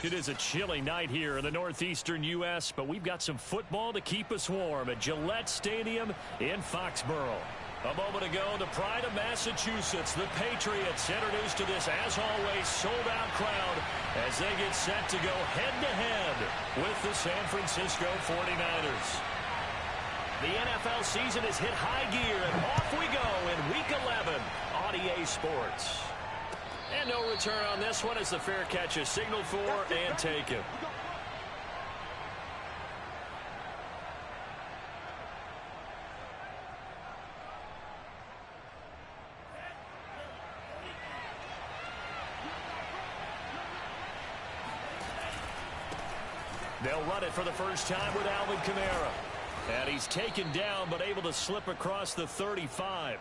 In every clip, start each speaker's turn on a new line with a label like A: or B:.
A: It is a chilly night here in the northeastern U.S., but we've got some football to keep us warm at Gillette Stadium in Foxborough. A moment ago, the pride of Massachusetts, the Patriots, introduced to this, as always, sold-out crowd as they get set to go head-to-head with the San Francisco 49ers. The NFL season has hit high gear, and off we go in Week 11 on EA Sports. And no return on this one as the fair catch is signaled for and taken. They'll run it for the first time with Alvin Kamara. And he's taken down but able to slip across the 35.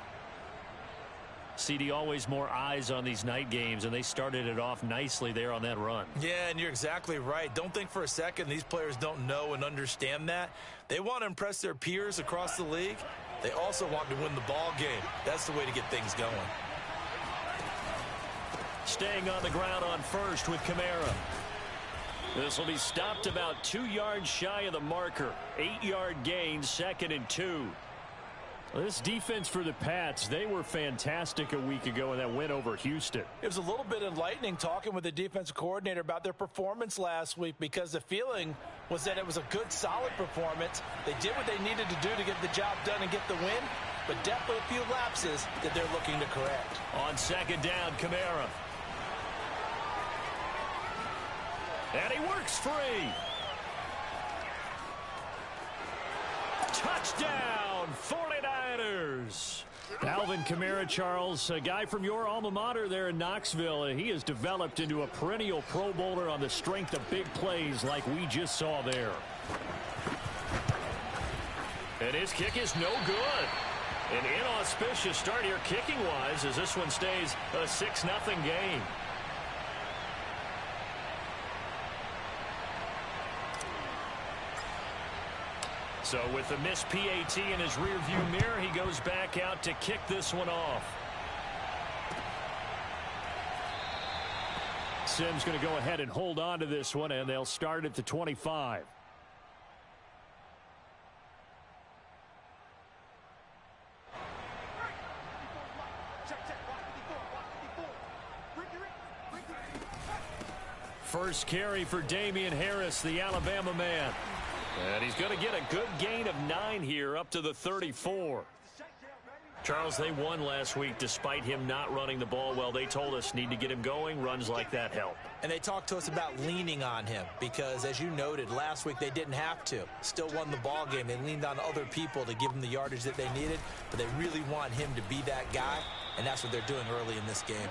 A: CD, always more eyes on these night games, and they started it off nicely there on that run.
B: Yeah, and you're exactly right. Don't think for a second these players don't know and understand that. They want to impress their peers across the league. They also want to win the ball game. That's the way to get things going.
A: Staying on the ground on first with Kamara. This will be stopped about 2 yards shy of the marker. 8-yard gain, 2nd and 2. This defense for the Pats, they were fantastic a week ago in that win over Houston.
B: It was a little bit enlightening talking with the defensive coordinator about their performance last week, because the feeling was that it was a good, solid performance. They did what they needed to do to get the job done and get the win, but definitely a few lapses that they're looking to correct.
A: On 2nd down, Kamara. And he works free. Touchdown, 49ers. Alvin Kamara, Charles, a guy from your alma mater there in Knoxville. He has developed into a perennial Pro Bowler on the strength of big plays like we just saw there. And his kick is no good. An inauspicious start here kicking-wise as this one stays a 6-0 game. So with the missed PAT in his rearview mirror, he goes back out to kick this one off. Simms going to go ahead and hold on to this one, and they'll start at the 25. First carry for Damian Harris, the Alabama man. And he's going to get a good gain of 9 here up to the 34. Charles, they won last week despite him not running the ball well. They told us need to get him going. Runs like that help.
B: And they talked to us about leaning on him because, as you noted, last week they didn't have to. Still won the ball game. They leaned on other people to give them the yardage that they needed, but they really want him to be that guy, and that's what they're doing early in this game.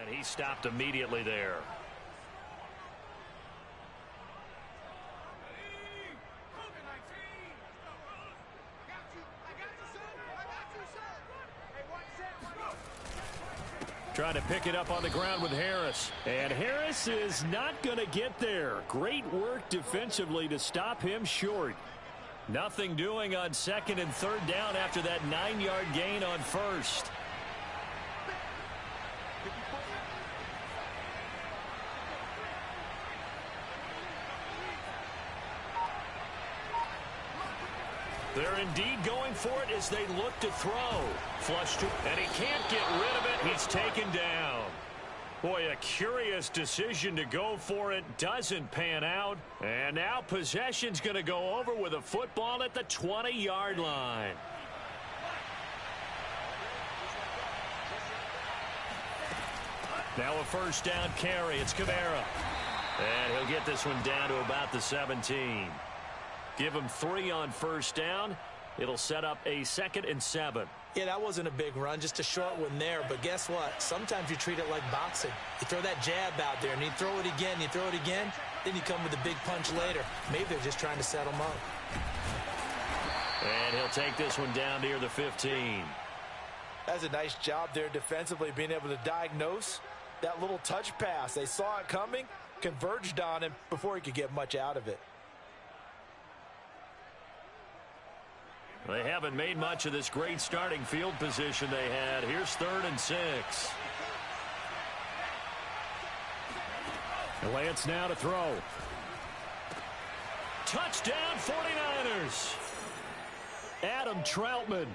A: And he stopped immediately there. Trying to pick it up on the ground with Harris. And Harris is not going to get there. Great work defensively to stop him short. Nothing doing on 2nd and 3rd down after that 9-yard gain on 1st. They're indeed going for it as they look to throw. Flush to, and he can't get rid of it. He's taken down. Boy, a curious decision to go for it. Doesn't pan out. And now possession's going to go over with a football at the 20-yard line. Now a first down carry. It's Kamara. And he'll get this one down to about the 17. Give him 3 on first down. It'll set up a 2nd and 7.
B: Yeah, that wasn't a big run, just a short one there. But guess what? Sometimes you treat it like boxing. You throw that jab out there, and you throw it again, then you come with a big punch later. Maybe they're just trying to set him up.
A: And he'll take this one down near the 15.
B: That's a nice job there defensively, being able to diagnose that little touch pass. They saw it coming, converged on him before he could get much out of it.
A: They haven't made much of this great starting field position they had. Here's 3rd and 6.
C: Lance now to throw.
A: Touchdown 49ers. Adam Troutman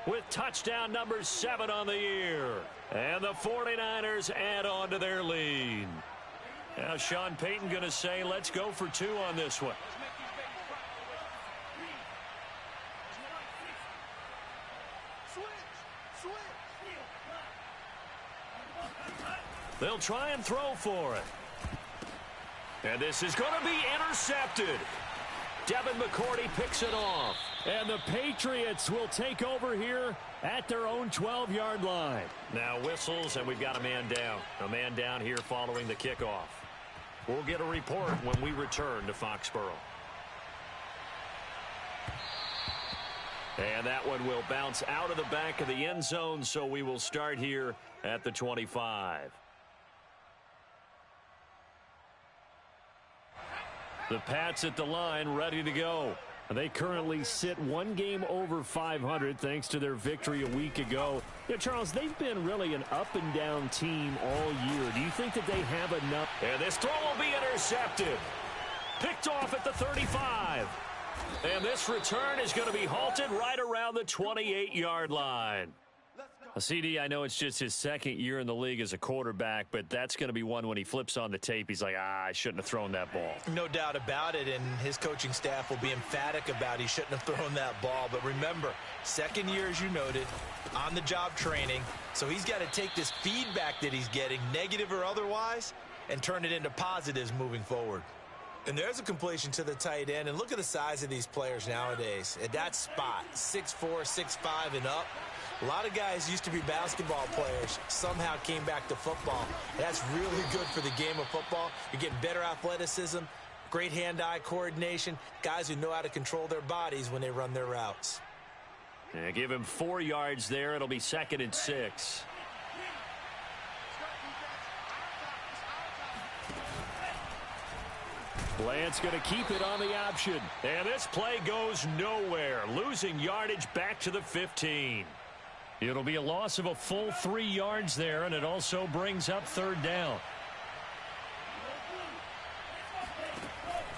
A: with touchdown number 7 on the year. And the 49ers add on to their lead. Now Sean Payton going to say, let's go for 2 on this one. They'll try and throw for it. And this is going to be intercepted. Devin McCourty picks it off.
C: And the Patriots will take over here at their own 12-yard line.
A: Now whistles, and we've got a man down. A man down here following the kickoff. We'll get a report when we return to Foxborough. And that one will bounce out of the back of the end zone, so we will start here at the 25. The Pats at the line, ready to go.
C: They currently sit 1 game over 500 thanks to their victory a week ago. You know, Charles, they've been really an up-and-down team all year. Do you think that they have enough?
A: And this throw will be intercepted. Picked off at the 35. And this return is going to be halted right around the 28-yard line. CD, I know it's just his 2nd year in the league as a quarterback, but that's going to be one when he flips on the tape. He's like, I shouldn't have thrown that ball.
B: No doubt about it, and his coaching staff will be emphatic about he shouldn't have thrown that ball. But remember, 2nd year, as you noted, on-the-job training. So he's got to take this feedback that he's getting, negative or otherwise, and turn it into positives moving forward. And there's a completion to the tight end. And look at the size of these players nowadays. At that spot, 6'4", 6'5", and up. A lot of guys used to be basketball players, somehow came back to football. That's really good for the game of football. You're getting better athleticism, great hand-eye coordination, guys who know how to control their bodies when they run their routes.
A: Yeah, give him 4 yards there. It'll be 2nd and 6.
C: Lance going to keep it on the option.
A: And this play goes nowhere, losing yardage back to the 15.
C: It'll be a loss of a full 3 yards there, and it also brings up 3rd down.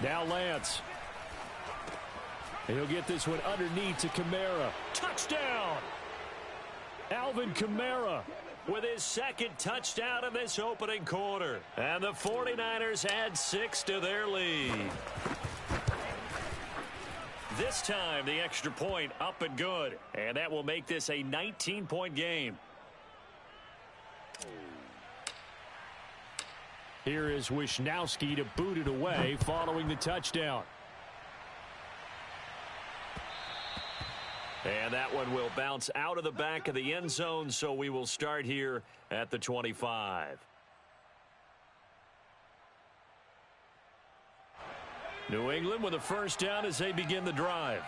C: Now Lance. He'll get this one underneath to Kamara.
A: Touchdown!
C: Alvin Kamara
A: with his 2nd touchdown in this opening quarter. And the 49ers add 6 to their lead. This time, the extra point up and good. And that will make this a 19-point game.
C: Here is Wisnowski to boot it away following the touchdown.
A: And that one will bounce out of the back of the end zone, so we will start here at the 25. New England with a 1st down as they begin the drive.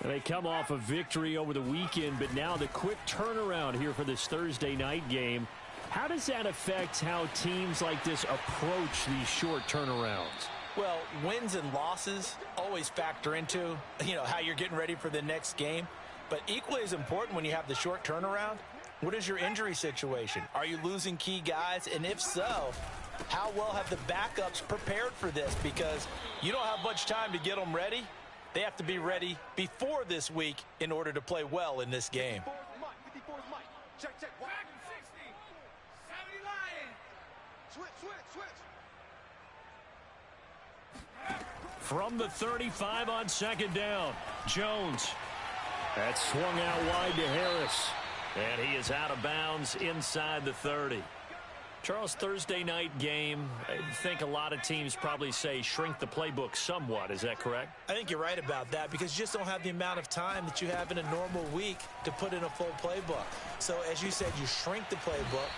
C: And they come off a victory over the weekend, but now the quick turnaround here for this Thursday night game. How does that affect how teams like this approach these short turnarounds?
B: Well, wins and losses always factor into, how you're getting ready for the next game. But equally as important when you have the short turnaround, what is your injury situation? Are you losing key guys? And if so, how well have the backups prepared for this? Because you don't have much time to get them ready. They have to be ready before this week in order to play well in this game.
A: From the 35 on 2nd down, Jones.
C: That's swung out wide to Harris.
A: And he is out of bounds inside the 30. Charles, Thursday night game, I think a lot of teams probably say shrink the playbook somewhat. Is that correct?
B: I think you're right about that because you just don't have the amount of time that you have in a normal week to put in a full playbook. So, as you said, you shrink the playbook,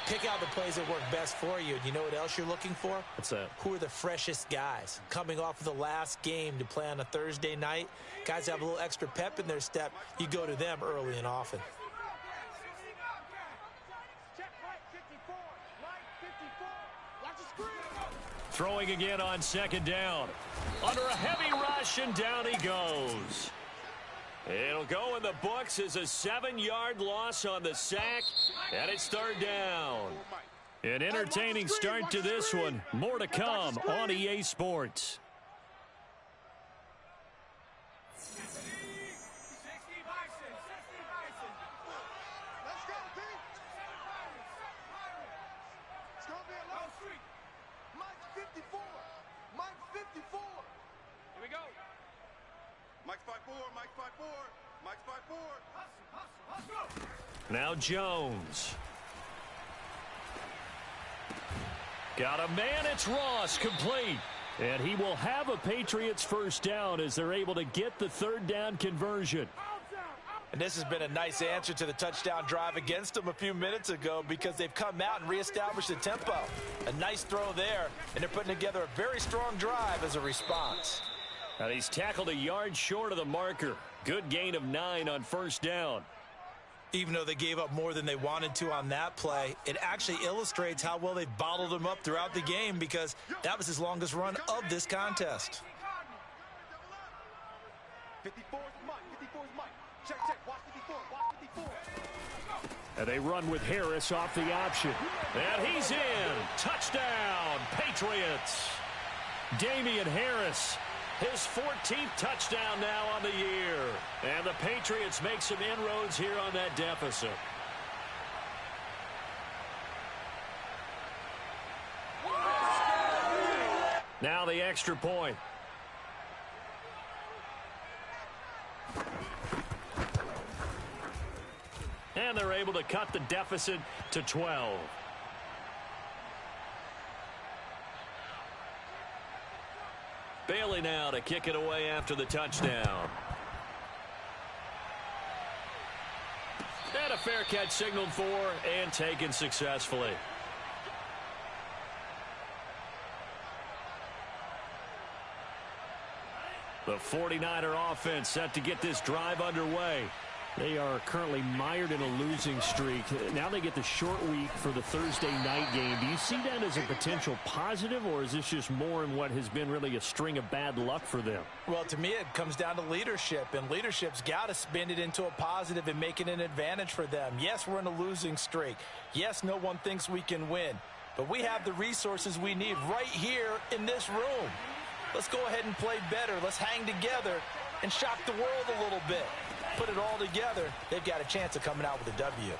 B: pick out the plays that work best for you. And you know what else you're looking for?
A: What's that?
B: Who are the freshest guys coming off of the last game to play on a Thursday night? Guys have a little extra pep in their step. You go to them early and often.
A: Throwing again on second down. Under a heavy rush, and down he goes. It'll go in the books as a 7-yard loss on the sack, and it's third down. An entertaining start to this one. More to come on EA Sports. Now Jones. Got a man, it's Ross, complete. And he will have a Patriots first down as they're able to get the third down conversion.
B: And this has been a nice answer to the touchdown drive against them a few minutes ago because they've come out and reestablished the tempo. A nice throw there, and they're putting together a very strong drive as a response.
A: And he's tackled a yard short of the marker. Good gain of 9 on first down.
B: Even though they gave up more than they wanted to on that play, it actually illustrates how well they've bottled him up throughout the game because that was his longest run of this contest.
D: 54's Mike. 54's Mike. Check. Watch 54. Watch 54.
A: And they run with Harris off the option. And he's in. Touchdown, Patriots. Damian Harris. His 14th touchdown now on the year. And the Patriots make some inroads here on that deficit. Now the extra point. And they're able to cut the deficit to 12. Bailey now to kick it away after the touchdown. And a fair catch signaled for and taken successfully. The 49er offense set to get this drive underway.
C: They are currently mired in a losing streak. Now they get the short week for the Thursday night game. Do you see that as a potential positive, or is this just more in what has been really a string of bad luck for them?
B: Well, to me, it comes down to leadership, and leadership's got to spin it into a positive and make it an advantage for them. Yes, we're in a losing streak. Yes, no one thinks we can win, but we have the resources we need right here in this room. Let's go ahead and play better. Let's hang together and shock the world a little bit. Put it all together, they've got a chance of coming out with a W.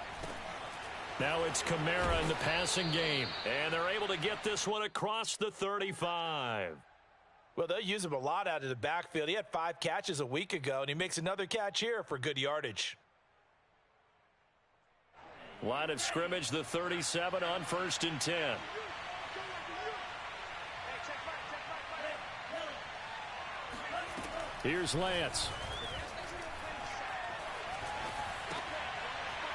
A: Now it's Kamara in the passing game, and they're able to get this one across the 35.
B: Well, they'll use him a lot out of the backfield. He had 5 catches a week ago, and he makes another catch here for good yardage.
A: Line of scrimmage, the 37 on 1st and 10. Here's Lance.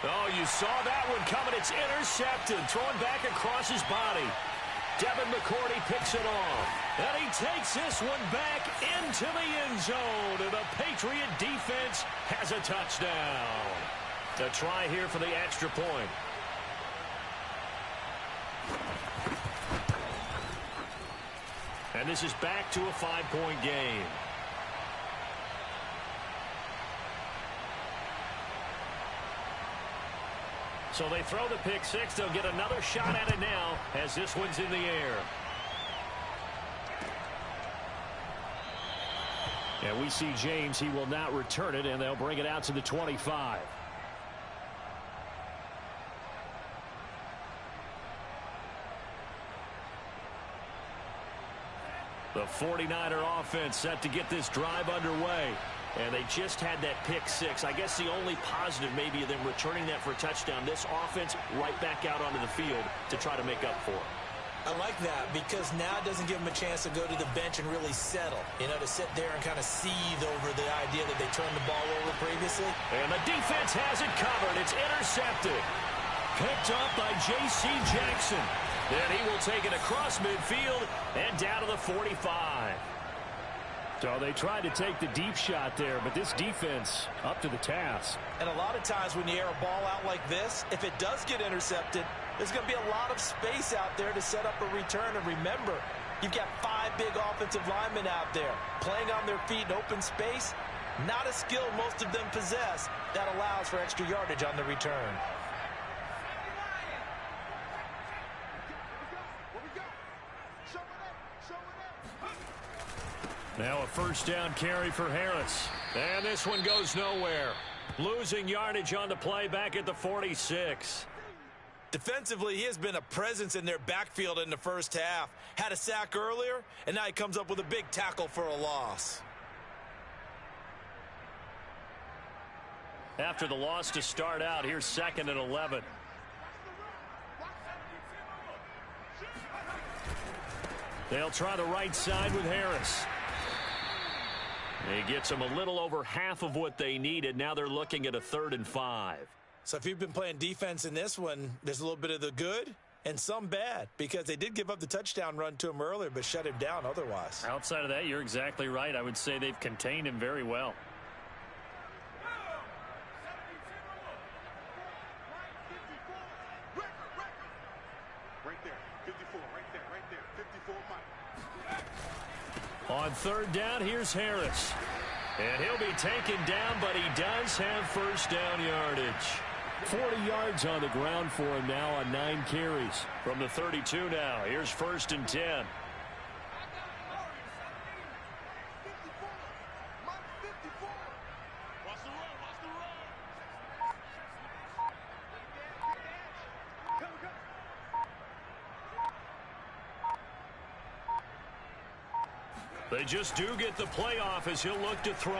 A: Oh, you saw that one coming. It's intercepted. Thrown back across his body. Devin McCourty picks it off. And he takes this one back into the end zone. And the Patriot defense has a touchdown. The try here for the extra point. And this is back to a 5-point game. So they throw the pick six. They'll get another shot at it now as this one's in the air. And we see James. He will not return it, and they'll bring it out to the 25. The 49er offense set to get this drive underway. And they just had that pick six. I guess the only positive maybe of them returning that for a touchdown. This offense right back out onto the field to try to make up for it.
B: I like that because now it doesn't give them a chance to go to the bench and really settle. You know, to sit there and kind of seethe over the idea that they turned the ball over previously.
A: And the defense has it covered. It's intercepted. Picked up by J.C. Jackson. Then he will take it across midfield and down to the 45.
C: So they tried to take the deep shot there, but this defense up to the task.
B: And a lot of times when you air a ball out like this, if it does get intercepted, there's going to be a lot of space out there to set up a return. And remember, you've got 5 big offensive linemen out there playing on their feet in open space. Not a skill most of them possess that allows for extra yardage on the return.
A: Now a first down carry for Harris. And this one goes nowhere. Losing yardage on the play back at the 46.
B: Defensively, he has been a presence in their backfield in the first half. Had a sack earlier, and now he comes up with a big tackle for a loss.
A: After the loss to start out, here's 2nd and 11. They'll try the right side with Harris. He gets them a little over half of what they needed. Now they're looking at a 3rd and 5.
B: So if you've been playing defense in this one, there's a little bit of the good and some bad because they did give up the touchdown run to him earlier but shut him down otherwise.
C: Outside of that, you're exactly right. I would say they've contained him very well.
D: Right there, 54, right there, 54, Mike.
A: On 3rd down, here's Harris. And he'll be taken down, but he does have first down yardage. 40 yards on the ground for him now on 9 carries. From the 32 now, here's 1st and 10. They just do get the playoff as he'll look to throw.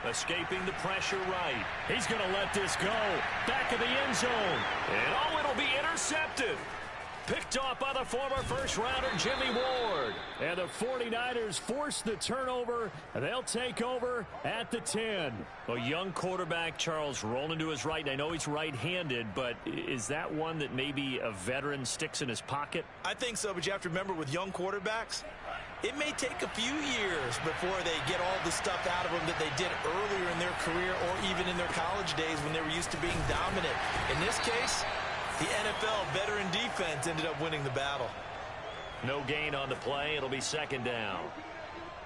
A: Escaping the pressure right. He's going to let this go. Back of the end zone. And oh, it'll be intercepted. Picked off by the former first-rounder Jimmy Ward. And the 49ers force the turnover. And they'll take over at the 10. A young quarterback, Charles, rolling to his right. I know he's right-handed, but is that one that maybe a veteran sticks in his pocket?
B: I think so, but you have to remember with young quarterbacks, it may take a few years before they get all the stuff out of them that they did earlier in their career or even in their college days when they were used to being dominant. In this case, the NFL veteran defense ended up winning the battle.
A: No gain on the play. It'll be 2nd down.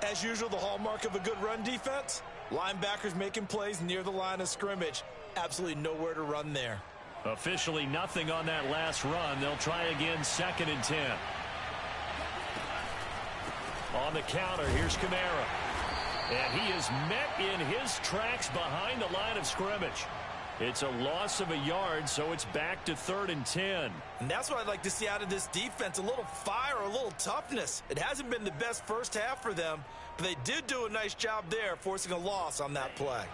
B: As usual, the hallmark of a good run defense, linebackers making plays near the line of scrimmage. Absolutely nowhere to run there.
A: Officially nothing on that last run. They'll try again 2nd and 10. On the counter, here's Kamara. And he is met in his tracks behind the line of scrimmage. It's a loss of a yard, so it's back to 3rd and 10.
B: And that's what I'd like to see out of this defense, a little fire, a little toughness. It hasn't been the best first half for them, but they did do a nice job there, forcing a loss on that play.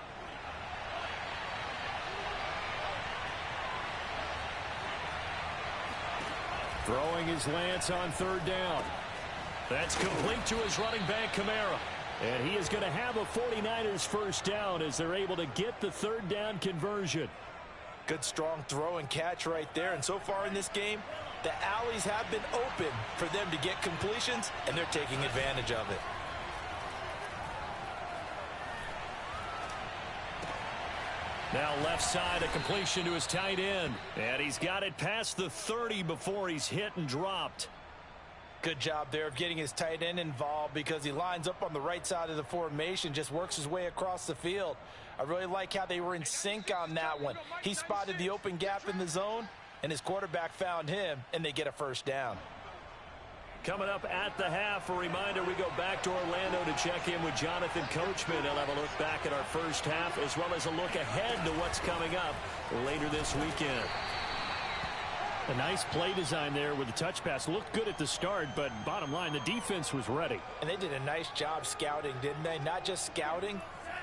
C: Throwing his Lance on 3rd down.
A: That's complete to his running back, Kamara.
C: And he is going to have a 49ers first down as they're able to get the 3rd down conversion.
B: Good strong throw and catch right there. And so far in this game, the alleys have been open for them to get completions, and they're taking advantage of it.
A: Now left side, a completion to his tight end. And he's got it past the 30 before he's hit and dropped.
B: Good job there of getting his tight end involved because he lines up on the right side of the formation, just works his way across the field. I really like how they were in sync on that one. He spotted the open gap in the zone, and his quarterback found him, and they get a first down.
A: Coming up at the half, a reminder, we go back to Orlando to check in with Jonathan Coachman. He'll have a look back at our first half as well as a look ahead to what's coming up later this weekend.
C: A nice play design there with the touch pass. Looked good at the start, but bottom line, the defense was ready.
B: And they did a nice job scouting, didn't they? Not just scouting,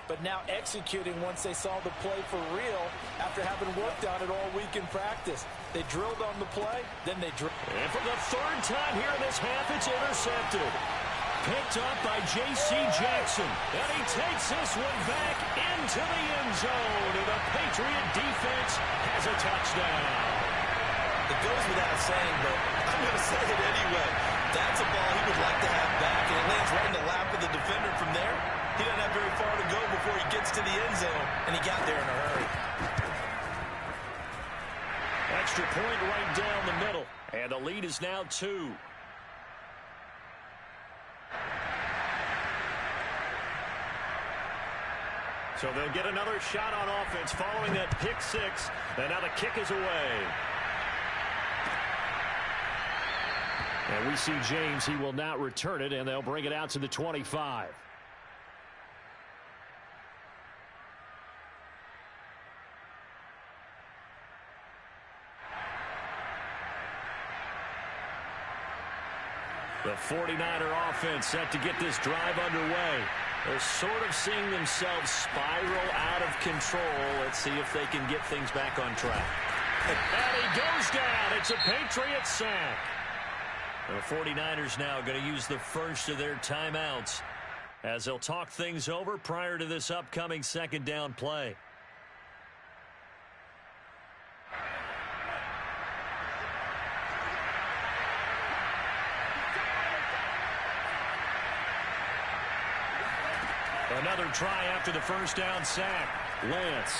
B: but now executing once they saw the play for real after having worked on it all week in practice. They drilled on the play, then they drilled.
A: And for the third time here in this half, it's intercepted. Picked up by J.C. Jackson. And he takes this one back into the end zone. And the Patriot defense has a touchdown.
B: It goes without saying, but I'm going to say it anyway. That's a ball he would like to have back, and it lands right in the lap of the defender from there. He doesn't have very far to go before he gets to the end zone, and he got there in a hurry.
A: Extra point right down the middle. And the lead is now 2. So they'll get another shot on offense following that pick 6. And now the kick is away. And we see James. He will not return it, and they'll bring it out to the 25. The 49er offense set to get this drive underway. They're sort of seeing themselves spiral out of control. Let's see if they can get things back on track. And he goes down. It's a Patriot sack. The 49ers now going to use the first of their timeouts as they'll talk things over prior to this upcoming second down play. Another try after the first down sack. Lance.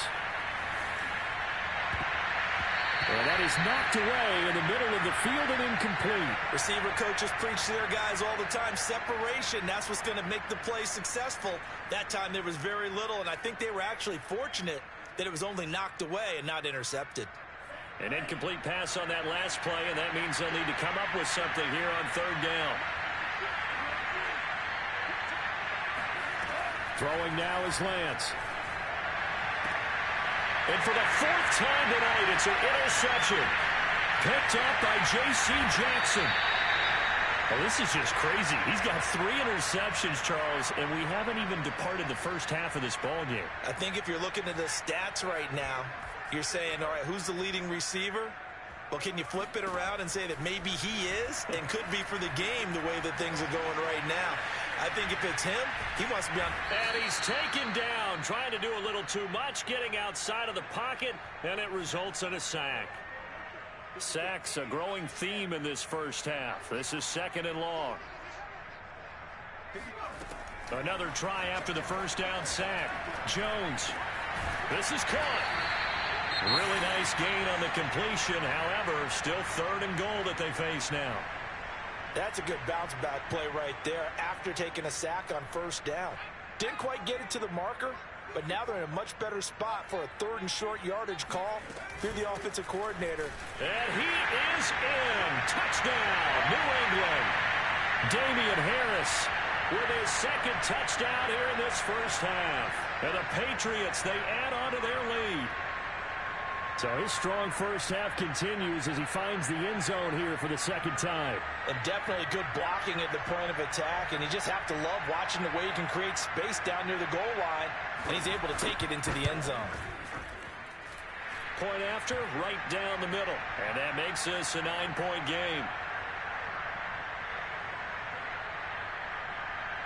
A: And that is knocked away in the middle of the field and incomplete.
B: Receiver coaches preach to their guys all the time. Separation, that's what's going to make the play successful. That time there was very little, and I think they were actually fortunate that it was only knocked away and not intercepted.
A: An incomplete pass on that last play, and that means they'll need to come up with something here on third down. Throwing now is Lance. And for the 4th time tonight, it's an interception. Picked up by J.C. Jackson. Oh, this is just crazy. He's got 3 interceptions, Charles, and we haven't even departed the first half of this ballgame.
B: I think if you're looking at the stats right now, you're saying, all right, who's the leading receiver? Well, can you flip it around and say that maybe he is and could be for the game the way that things are going right now? I think if it's him, he must be on.
A: And he's taken down, trying to do a little too much, getting outside of the pocket, and it results in a sack. Sacks a growing theme in this first half. This is 2nd and long. Another try after the first down sack. Jones. This is caught. Really nice gain on the completion. However, still 3rd and goal that they face now.
B: That's a good bounce back play right there after taking a sack on first down. Didn't quite get it to the marker, but now they're in a much better spot for a 3rd and short yardage call through the offensive coordinator.
A: And he is in. Touchdown, New England. Damian Harris with his 2nd touchdown here in this first half. And the Patriots, they add on to their lead. So his strong first half continues as he finds the end zone here for the 2nd time.
B: And definitely good blocking at the point of attack, and you just have to love watching the way he can create space down near the goal line, and he's able to take it into the end zone.
A: Point after, right down the middle, and that makes this a 9-point game.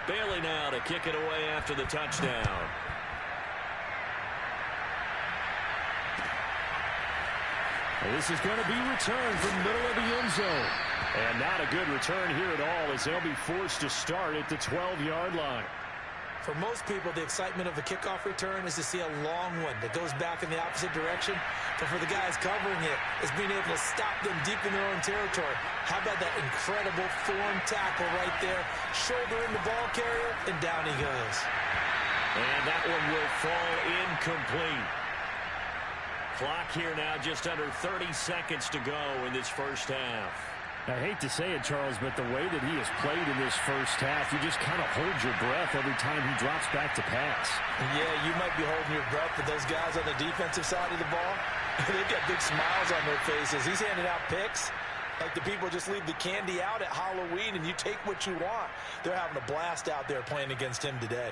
A: Bailey now to kick it away after the touchdown. This is going to be returned from the middle of the end zone. And not a good return here at all as they'll be forced to start at the 12-yard line.
B: For most people, the excitement of the kickoff return is to see a long one that goes back in the opposite direction. But for the guys covering it, it's being able to stop them deep in their own territory. How about that incredible form tackle right there? Shoulder in the ball carrier, and down he goes.
A: And that one will fall incomplete. Clock here now just under 30 seconds to go in this first half.
C: I hate to say it, Charles, but the way that he has played in this first half, you just kind of hold your breath every time he drops back to pass.
B: Yeah, you might be holding your breath, but those guys on the defensive side of the ball, they've got big smiles on their faces. He's handing out picks like the people just leave the candy out at Halloween and you take what you want. They're having a blast out there playing against him today.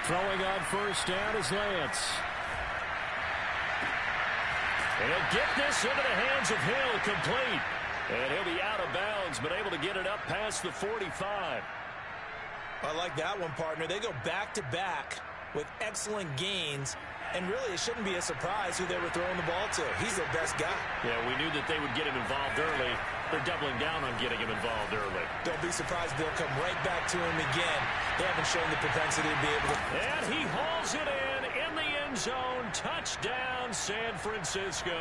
C: Throwing on first down is Lance.
A: And he'll get this into the hands of Hill, complete. And he'll be out of bounds, but able to get it up past the 45.
B: I like that one, partner. They go back-to-back with excellent gains, and really it shouldn't be a surprise who they were throwing the ball to. He's their best guy.
A: Yeah, we knew that they would get him involved early. They're doubling down on getting him involved early.
B: Don't be surprised they'll come right back to him again. They haven't shown the propensity to be able to.
A: And he hauls it in the end zone. Touchdown, San Francisco.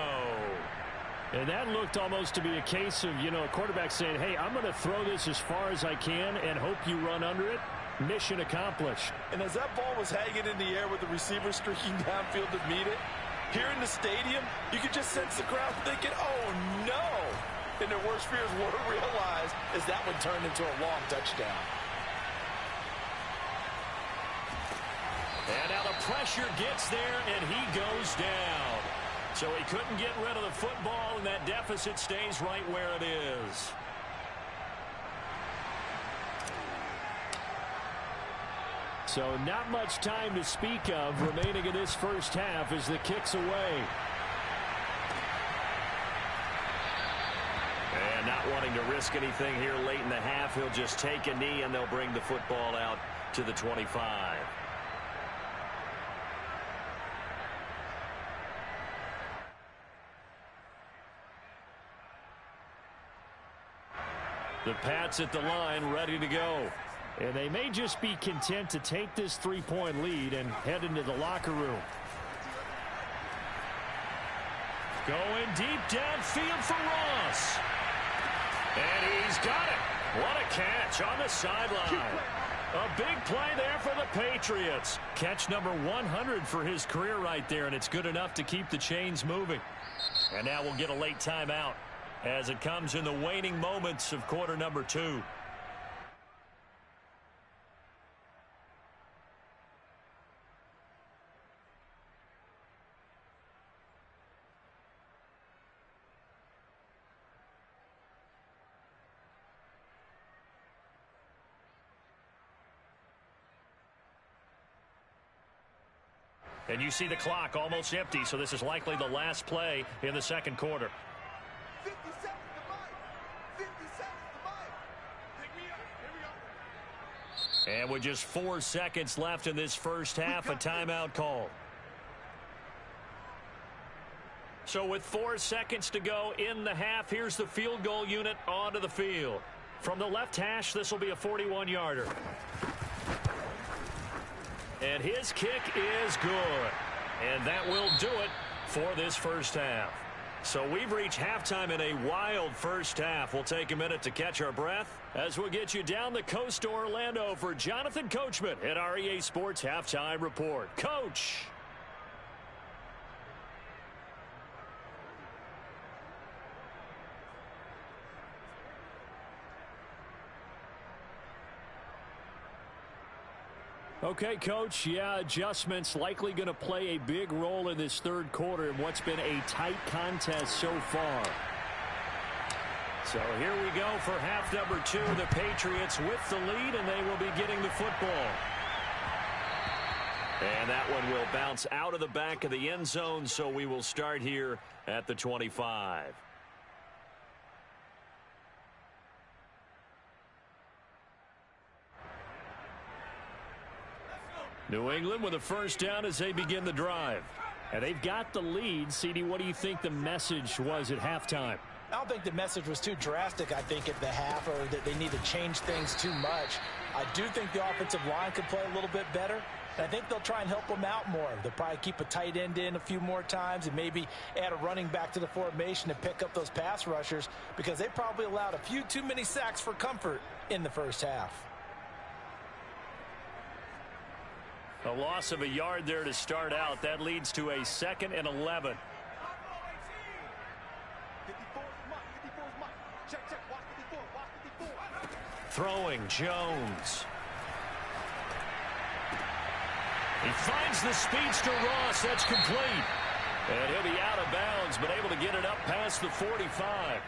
C: And that looked almost to be a case of, a quarterback saying, hey, I'm going to throw this as far as I can and hope you run under it. Mission accomplished.
B: And as that ball was hanging in the air with the receiver streaking downfield to meet it, here in the stadium, you could just sense the crowd thinking, oh, no. And their worst fears were realized as that one turned into a long touchdown.
A: And now the pressure gets there, and he goes down. So he couldn't get rid of the football, and that deficit stays right where it is.
C: So not much time to speak of remaining in this first half as the kick's away.
A: And not wanting to risk anything here late in the half, he'll just take a knee, and they'll bring the football out to the 25. The Pats at the line, ready to go.
C: And they may just be content to take this 3-point lead and head into the locker room.
A: Going deep downfield for Ross. And he's got it. What a catch on the sideline. A big play there for the Patriots. Catch number 100 for his career right there, and it's good enough to keep the chains moving. And now we'll get a late timeout as it comes in the waning moments of quarter number 2. And you see the clock almost empty, so this is likely the last play in the second quarter.
D: 50 seconds to mine. 50 seconds to mine. Pick me up. Here we go.
A: And with just 4 seconds left in this first half, a timeout call. So with 4 seconds to go in the half, here's the field goal unit onto the field. From the left hash, this will be a 41-yarder. And his kick is good. And that will do it for this first half. So we've reached halftime in a wild first half. We'll take a minute to catch our breath as we'll get you down the coast to Orlando for Jonathan Coachman at our EA Sports Halftime Report. Coach.
C: Okay, Coach, yeah, adjustments likely going to play a big role in this third quarter in what's been a tight contest so far.
A: So here we go for half number 2. The Patriots with the lead, and they will be getting the football. And that one will bounce out of the back of the end zone, so we will start here at the 25. New England with a first down as they begin the drive.
C: And they've got the lead. CD, what do you think the message was at halftime?
B: I don't think the message was too drastic, I think, at the half, or that they need to change things too much. I do think the offensive line could play a little bit better. And I think they'll try and help them out more. They'll probably keep a tight end in a few more times and maybe add a running back to the formation to pick up those pass rushers, because they probably allowed a few too many sacks for comfort in the first half.
A: A loss of a yard there to start out. That leads to a 2nd and 11.
D: 54 is mine. 54 is mine. Check, check. Watch 54. Watch 54.
A: Throwing Jones. He finds the speedster Ross. That's complete. And he'll be out of bounds, but able to get it up past the 45.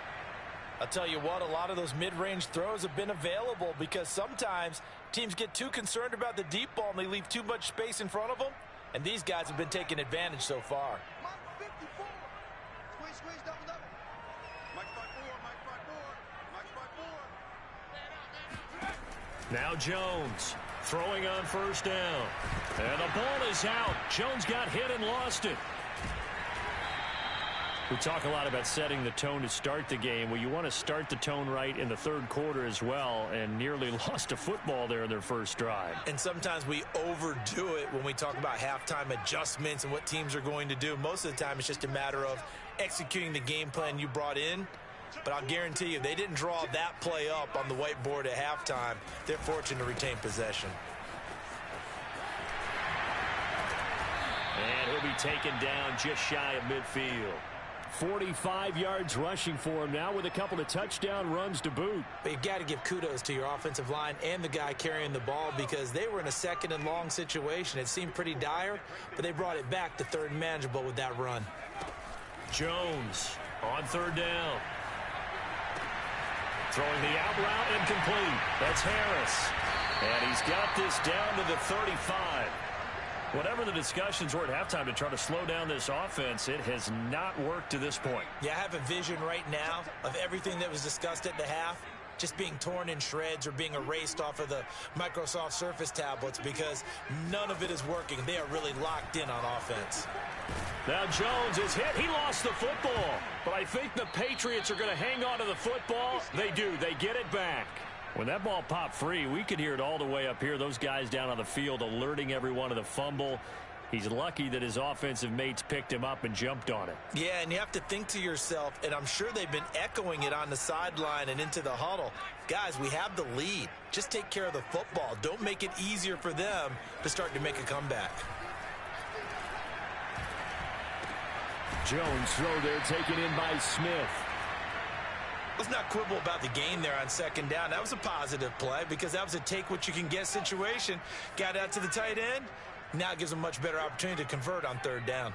B: I'll tell you what, a lot of those mid-range throws have been available because sometimes teams get too concerned about the deep ball and they leave too much space in front of them, and these guys have been taking advantage so far.
D: Mike 54. Squeeze, squeeze, double, double. Mike 54, Mike 54, Mike 54.
A: Now Jones throwing on first down. And the ball is out. Jones got hit and lost it. We talk a lot about setting the tone to start the game. Well, you want to start the tone right in the third quarter as well, and nearly lost a football there in their first drive.
B: And sometimes we overdo it when we talk about halftime adjustments and what teams are going to do. Most of the time, it's just a matter of executing the game plan you brought in. But I'll guarantee you, they didn't draw that play up on the whiteboard at halftime. They're fortunate to retain possession.
A: And he'll be taken down just shy of midfield.
C: 45 yards rushing for him now with a couple of touchdown runs to boot.
B: But you've got to give kudos to your offensive line and the guy carrying the ball because they were in a second and long situation. It seemed pretty dire, but they brought it back to third and manageable with that run.
A: Jones on third down. Throwing the out route incomplete. That's Harris. And he's got this down to the 35. Whatever the discussions were at halftime to try to slow down this offense, it has not worked to this point.
B: Yeah, I have a vision right now of everything that was discussed at the half just being torn in shreds or being erased off of the Microsoft Surface tablets because none of it is working. They are really locked in on offense.
A: Now Jones is hit. He lost the football. But I think the Patriots are going to hang on to the football. They do. They get it back. When that ball popped free, we could hear it all the way up here. Those guys down on the field alerting everyone of the fumble. He's lucky that his offensive mates picked him up and jumped on it.
B: Yeah, and you have to think to yourself, and I'm sure they've been echoing it on the sideline and into the huddle. Guys, we have the lead. Just take care of the football. Don't make it easier for them to start to make a comeback.
C: Jones throw there taken in by Smith.
B: Let's not quibble about the gain there on second down. That was a positive play because that was a take-what-you-can-get situation. Got out to the tight end. Now it gives them a much better opportunity to convert on third down.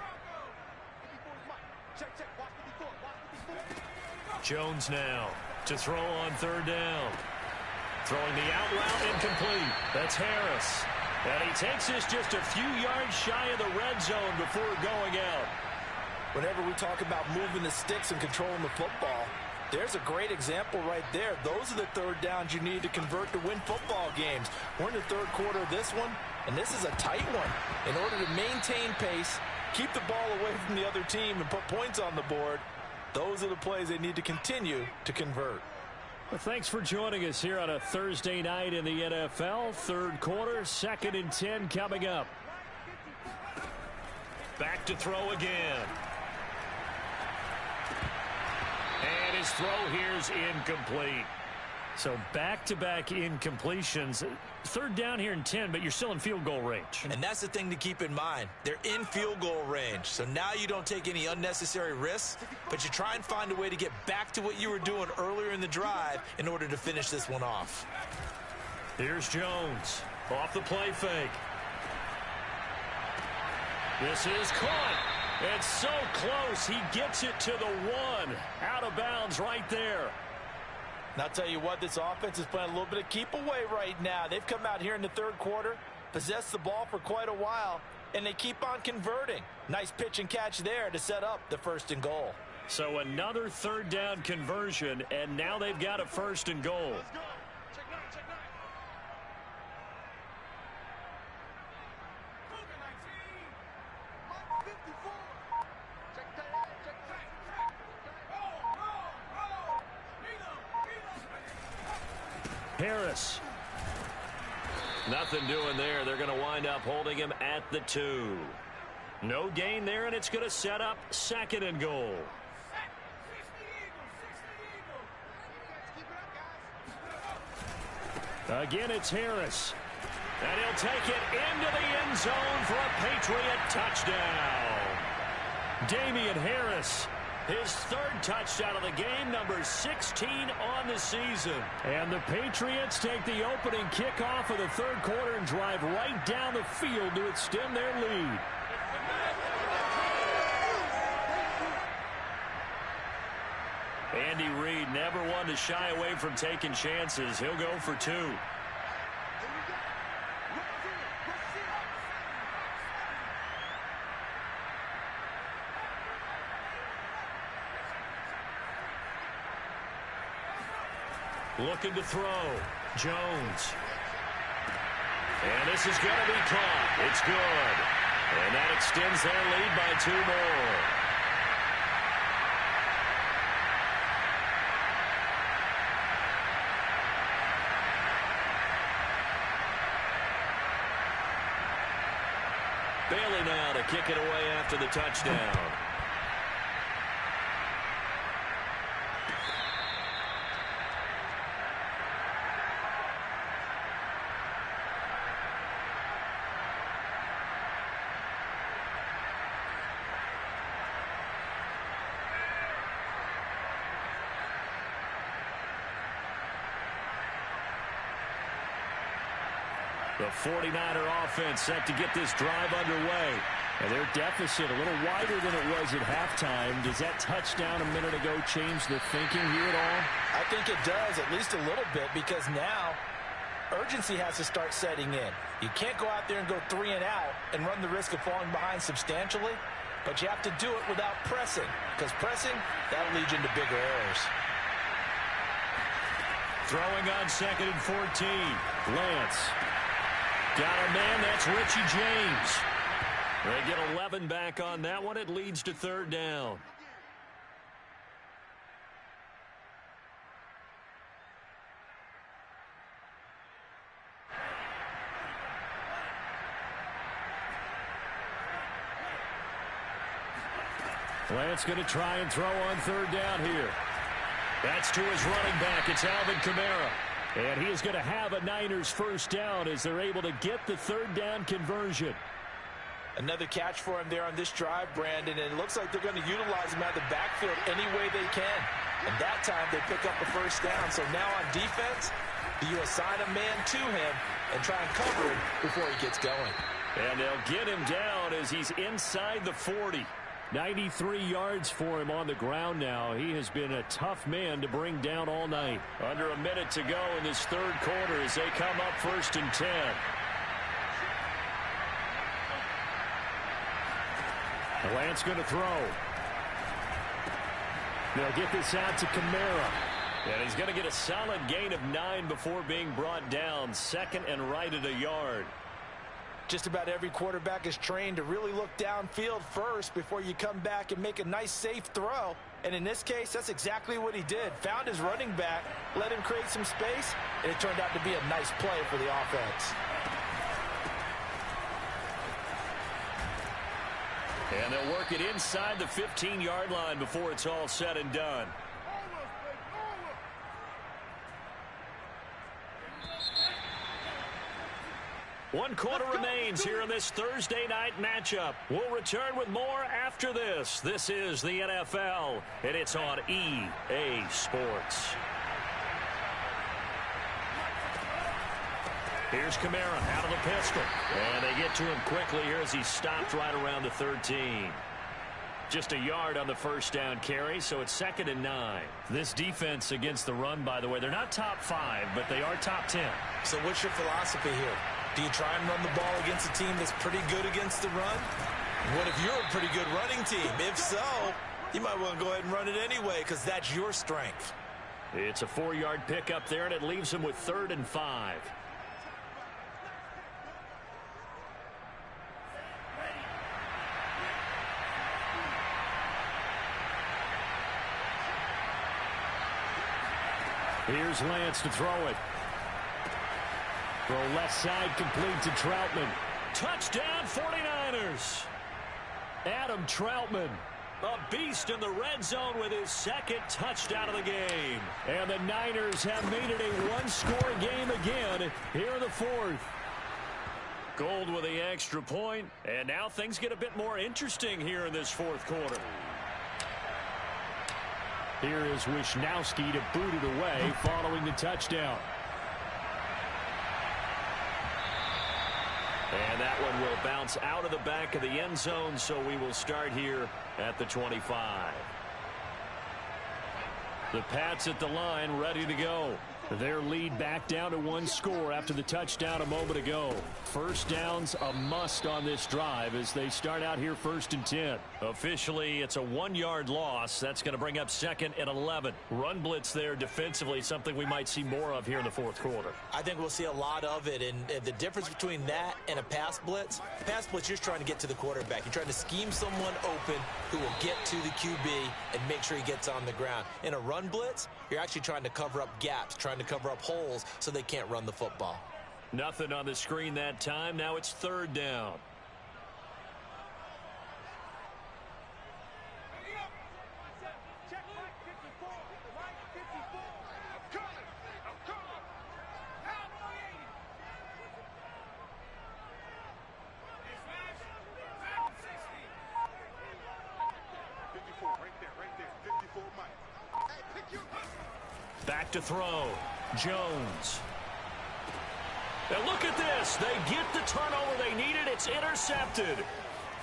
D: Check, check. Watch 54. Watch 54.
A: Jones now to throw on third down. Throwing the out route incomplete. That's Harris. And he takes this just a few yards shy of the red zone before going out.
B: Whenever we talk about moving the sticks and controlling the football, there's a great example right there. Those are the third downs you need to convert to win football games. We're in the third quarter of this one, and this is a tight one. In order to maintain pace, keep the ball away from the other team, and put points on the board, those are the plays they need to continue to convert.
C: Well, thanks for joining us here on a Thursday night in the NFL. Third quarter, 2nd and 10 coming up.
A: Back to throw again. And his throw here is incomplete. So back-to-back incompletions. Third down here in 10, but you're still in field goal range.
B: And that's the thing to keep in mind. They're in field goal range. So now you don't take any unnecessary risks, but you try and find a way to get back to what you were doing earlier in the drive in order to finish this one off.
A: Here's Jones off the play fake. This is caught. It's so close. He gets it to the 1. Out of bounds right there.
B: And I'll tell you what, this offense is playing a little bit of keep away right now. They've come out here in the third quarter, possessed the ball for quite a while, and they keep on converting. Nice pitch and catch there to set up the 1st and goal.
A: So another third down conversion, and now they've got a 1st and goal.
D: Let's go. Check 9, check 9. Mike 54. Check tight end, check tight.
A: Harris. Nothing doing there. They're going to wind up holding him at the 2. No gain there, and it's going to set up 2nd and goal. Again, it's Harris. And he'll take it into the end zone for a Patriot touchdown. Damian Harris, his 3rd touchdown of the game, number 16 on the season.
C: And the Patriots take the opening kickoff of the third quarter and drive right down the field to extend their lead.
A: Andy Reid never one to shy away from taking chances. He'll go for 2. Looking to throw. Jones. And this is going to be caught. It's good. And that extends their lead by 2 more. Bailey now to kick it away after the touchdown. The 49er offense set to get this drive underway. And their deficit a little wider than it was at halftime. Does that touchdown a minute ago change the thinking here at all?
B: I think it does, at least a little bit, because now urgency has to start setting in. You can't go out there and go 3 and out and run the risk of falling behind substantially, but you have to do it without pressing, because pressing, that'll lead you into bigger errors.
A: Throwing on 2nd and 14. Lance. Got a man, that's Richie James. They get 11 back on that one. It leads to 3rd down. Lance going to try and throw on 3rd down here. That's to his running back. It's Alvin Kamara. And he is going to have a Niners 1st down as they're able to get the 3rd down conversion.
B: Another catch for him there on this drive, Brandon, and it looks like they're going to utilize him out of the backfield any way they can. And that time they pick up a 1st down. So now on defense, you assign a man to him and try and cover him before he gets going.
A: And they'll get him down as he's inside the 40.
C: 93 yards for him on the ground now. He has been a tough man to bring down all night.
A: Under a minute to go in this 3rd quarter as they come up 1st and 10.
C: Lance going to throw. They'll get this out to Kamara.
A: And he's going to get a solid gain of 9 before being brought down. 2nd and right at a yard.
B: Just about every quarterback is trained to really look downfield first before you come back and make a nice, safe throw. And in this case, that's exactly what he did. Found his running back, let him create some space, and it turned out to be a nice play for the offense.
A: And they'll work it inside the 15-yard line before it's all said and done. One quarter remains here in this Thursday night matchup. We'll return with more after this. This is the NFL, and it's on EA Sports. Here's Kamara out of the pistol. And they get to him quickly here as he stopped right around the 13. Just a yard on the 1st down carry, so it's 2nd and 9. This defense against the run, by the way, they're not top 5, but they are top 10.
B: So what's your philosophy here? Do you try and run the ball against a team that's pretty good against the run? What if you're a pretty good running team? If so, you might want to go ahead and run it anyway because that's your strength.
A: It's a 4-yard pickup there, and it leaves them with 3rd and 5.
C: Here's Lance to throw it. Throw left side complete to Troutman.
A: Touchdown 49ers. Adam Troutman, a beast in the red zone with his 2nd touchdown of the game.
C: And the Niners have made it a 1-score game again here in the 4th.
A: Gold with the extra point, and now things get a bit more interesting here in this 4th quarter.
C: Here is Wisnowski to boot it away following the touchdown.
A: And that one will bounce out of the back of the end zone, so we will start here at the 25. The Pats at the line, ready to go.
C: Their lead back down to one score after the touchdown a moment ago. First down's a must on this drive as they start out here 1st and 10.
A: Officially, it's a 1-yard loss. That's going to bring up 2nd and 11. Run blitz there defensively, something we might see more of here in the 4th quarter.
B: I think we'll see a lot of it, and the difference between that and a pass blitz, you're trying to get to the quarterback. You're trying to scheme someone open who will get to the QB and make sure he gets on the ground. In a run blitz, you're actually trying to cover up gaps, trying to cover up holes so they can't run the football.
A: Nothing on the screen that time. Now it's 3rd down.
D: Check Mike 54. Mike 54. I'm coming. I'm coming. Cowboy 80. Madden 60. 54, right there. 54, Mike. Hey, pick your...
A: Back to throw. Jones. And look at this. They get the turnover they needed. It's intercepted.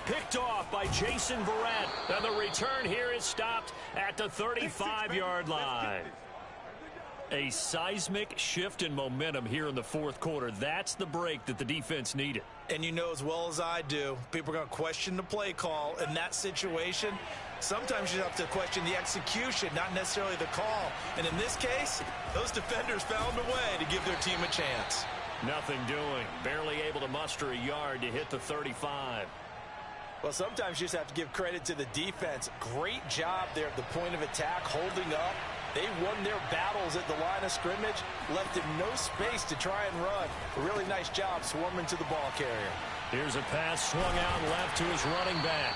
A: Picked off by Jason Verrett. And the return here is stopped at the 35-yard line. A seismic shift in momentum here in the 4th quarter. That's the break that the defense needed.
B: And you know as well as I do, people are going to question the play call in that situation. Sometimes you have to question the execution, not necessarily the call. And in this case, those defenders found a way to give their team a chance.
A: Nothing doing. Barely able to muster a yard to hit the 35.
B: Well, sometimes you just have to give credit to the defense. Great job there at the point of attack, holding up. They won their battles at the line of scrimmage, left him no space to try and run. A really nice job swarming to the ball carrier.
A: Here's a pass swung out left to his running back.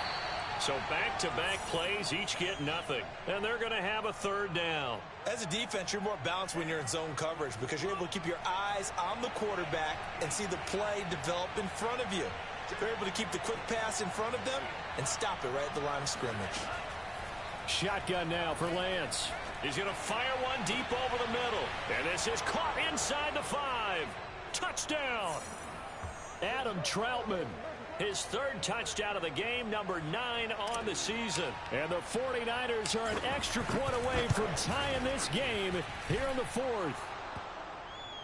A: So back-to-back plays, each get nothing. And they're going to have a 3rd down.
B: As a defense, you're more balanced when you're in zone coverage because you're able to keep your eyes on the quarterback and see the play develop in front of you. They're able to keep the quick pass in front of them and stop it right at the line of scrimmage.
C: Shotgun now for Lance.
A: He's going to fire one deep over the middle. And this is caught inside the 5. Touchdown. Adam Troutman. His 3rd touchdown of the game, number 9 on the season.
C: And the 49ers are an extra point away from tying this game here in the 4th.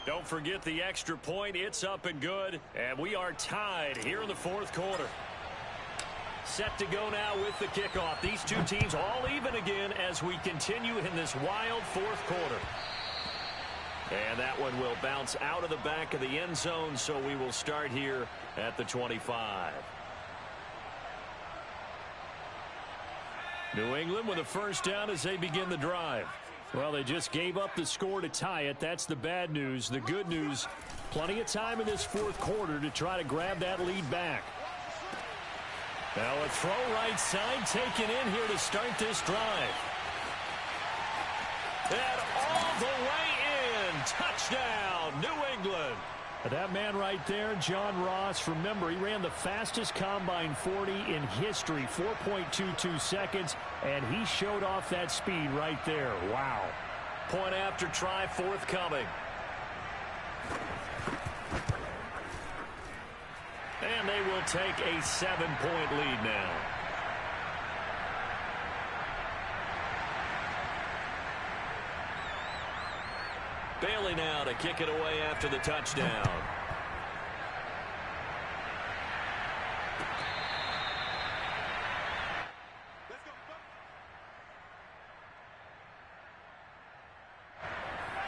A: Don't forget the extra point. It's up and good. And we are tied here in the 4th quarter. Set to go now with the kickoff. These two teams all even again as we continue in this wild 4th quarter. And that one will bounce out of the back of the end zone, so we will start here at the 25. New England with a 1st down as they begin the drive.
C: Well, they just gave up the score to tie it. That's the bad news. The good news, plenty of time in this 4th quarter to try to grab that lead back.
A: Now a throw right side taken in here to start this drive. And all the way in. Touchdown, New England.
C: That man right there, John Ross, remember, he ran the fastest combine 40 in history, 4.22 seconds, and he showed off that speed right there. Wow.
A: Point after try forthcoming. And they will take a 7-point lead now. Bailey now to kick it away after the touchdown.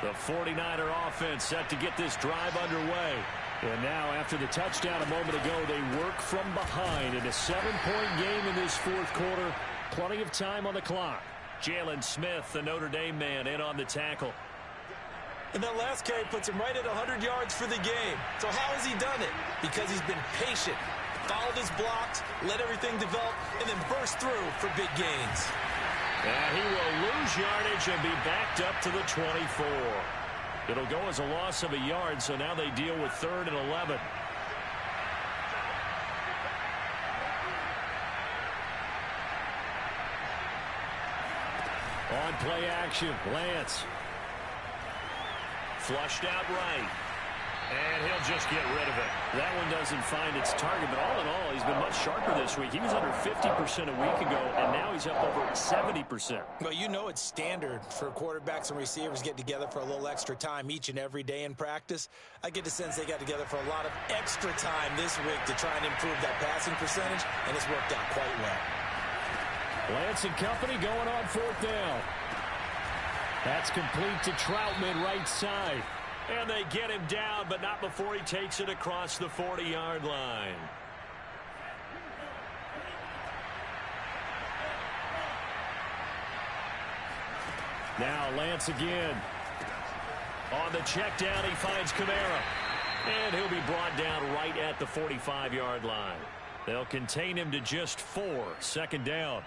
A: The 49er offense set to get this drive underway.
C: And now after the touchdown a moment ago, they work from behind in a 7-point game in this 4th quarter. Plenty of time on the clock.
A: Jalen Smith, the Notre Dame man, in on the tackle.
B: And that last carry puts him right at 100 yards for the game. So how has he done it? Because he's been patient, followed his blocks, let everything develop, and then burst through for big gains.
A: And he will lose yardage and be backed up to the 24. It'll go as a loss of a yard, so now they deal with 3rd and 11.
C: On play action, Lance.
A: Flushed out right. And he'll just get rid of it.
C: That one doesn't find its target, but all in all, he's been much sharper this week. He was under 50% a week ago, and now he's up over 70%.
B: Well, you know it's standard for quarterbacks and receivers get together for a little extra time each and every day in practice. I get the sense they got together for a lot of extra time this week to try and improve that passing percentage, and it's worked out quite well.
C: Lance and company going on 4th down. That's complete to Troutman, right side.
A: And they get him down, but not before he takes it across the 40-yard line.
C: Now Lance again.
A: On the check down, he finds Kamara. And he'll be brought down right at the 45-yard line. They'll contain him to just 4. 2nd down.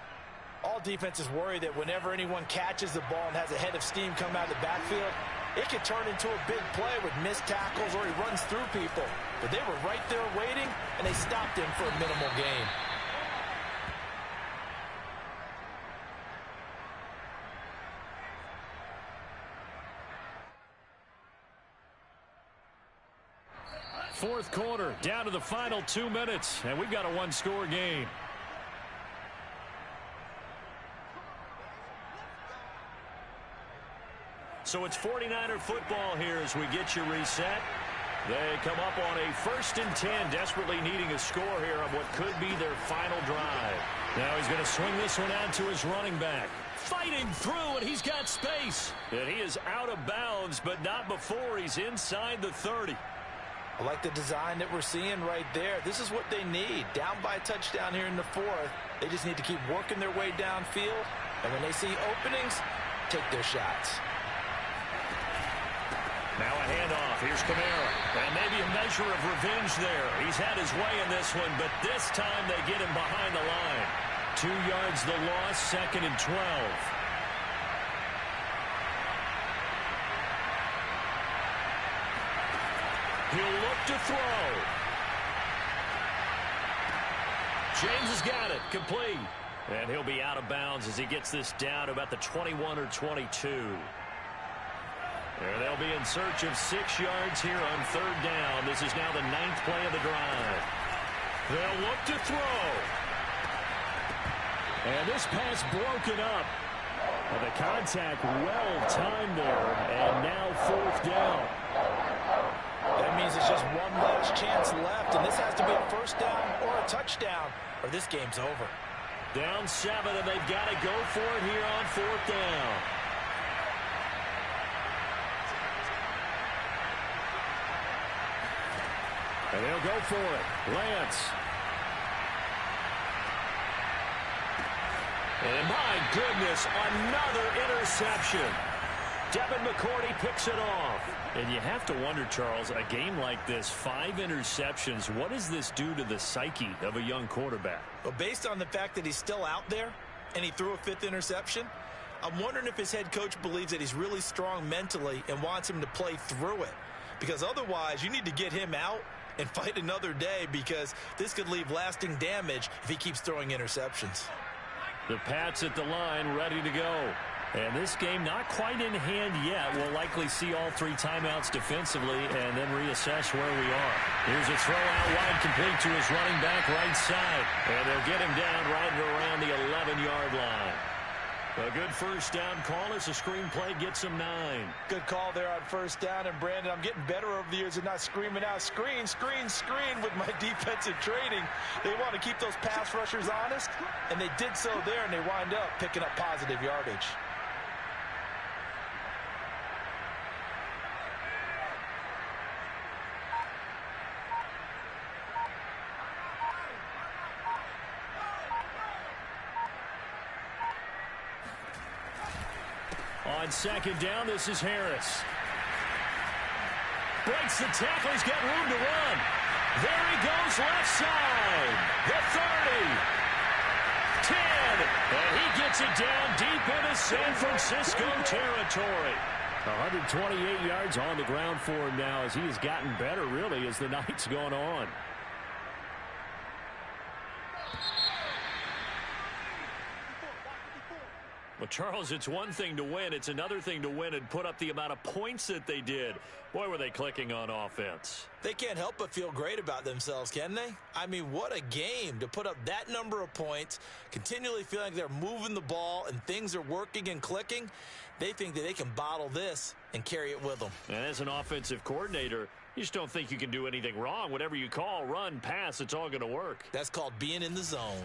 B: All defenses worry that whenever anyone catches the ball and has a head of steam come out of the backfield, it could turn into a big play with missed tackles or he runs through people. But they were right there waiting, and they stopped him for a minimal gain.
A: Fourth quarter, down to the final 2 minutes, and we've got a one-score game. So it's 49er football here as we get you reset. They come up on a 1st and 10, desperately needing a score here on what could be their final drive. Now he's going to swing this one out to his running back. Fighting through, and he's got space. And he is out of bounds, but not before he's inside the 30.
B: I like the design that we're seeing right there. This is what they need. Down by a touchdown here in the 4th. They just need to keep working their way downfield. And when they see openings, take their shots.
A: Now a handoff. Here's Kamara. And maybe a measure of revenge there. He's had his way in this one, but this time they get him behind the line. 2 yards the loss, 2nd and 12. He'll look to throw. James has got it. Complete. And he'll be out of bounds as he gets this down to about the 21 or 22. And they'll be in search of 6 yards here on 3rd down. This is now the 9th play of the drive. They'll look to throw.
C: And this pass broken up. And the contact well-timed there. And now 4th down.
B: That means it's just one last chance left, and this has to be a 1st down or a touchdown, or this game's over.
A: Down 7, and they've got to go for it here on 4th down.
C: And they'll go for it. Lance.
A: And my goodness, another interception. Devin McCourty picks it off.
C: And you have to wonder, Charles, a game like this, 5 interceptions, what does this do to the psyche of a young quarterback?
B: Well, based on the fact that he's still out there and he threw a 5th interception, I'm wondering if his head coach believes that he's really strong mentally and wants him to play through it. Because otherwise, you need to get him out and fight another day, because this could leave lasting damage if he keeps throwing interceptions.
C: The Pats at the line, ready to go. And this game not quite in hand yet. We'll likely see all 3 timeouts defensively and then reassess where we are. Here's a throw out wide, complete to his running back right side. And they'll get him down right around the 11-yard line. A good 1st down call as the screen play gets him 9.
B: Good call there on 1st down. And, Brandon, I'm getting better over the years of not screaming out, screen, screen, screen with my defensive training. They want to keep those pass rushers honest, and they did so there, and they wind up picking up positive yardage.
A: On 2nd down, this is Harris. Breaks the tackle. He's got room to run. There he goes, left side. The 30. 10. And he gets it down deep into San Francisco territory.
C: 128 yards on the ground for him now as he has gotten better, really, as the night's gone on.
A: Well, Charles, it's one thing to win. It's another thing to win and put up the amount of points that they did. Boy, were they clicking on offense.
B: They can't help but feel great about themselves, can they? I mean, what a game to put up that number of points, continually feeling like they're moving the ball and things are working and clicking. They think that they can bottle this and carry it with them.
A: And as an offensive coordinator, you just don't think you can do anything wrong. Whatever you call, run, pass, it's all going to work.
B: That's called being in the zone.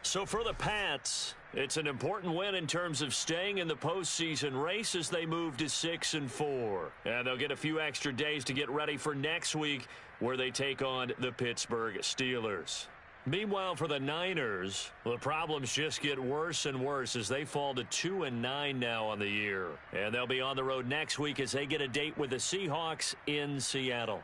A: So for the Pats, it's an important win in terms of staying in the postseason race as they move to 6-4. And they'll get a few extra days to get ready for next week where they take on the Pittsburgh Steelers. Meanwhile, for the Niners, the problems just get worse and worse as they fall to 2-9 now on the year. And they'll be on the road next week as they get a date with the Seahawks in Seattle.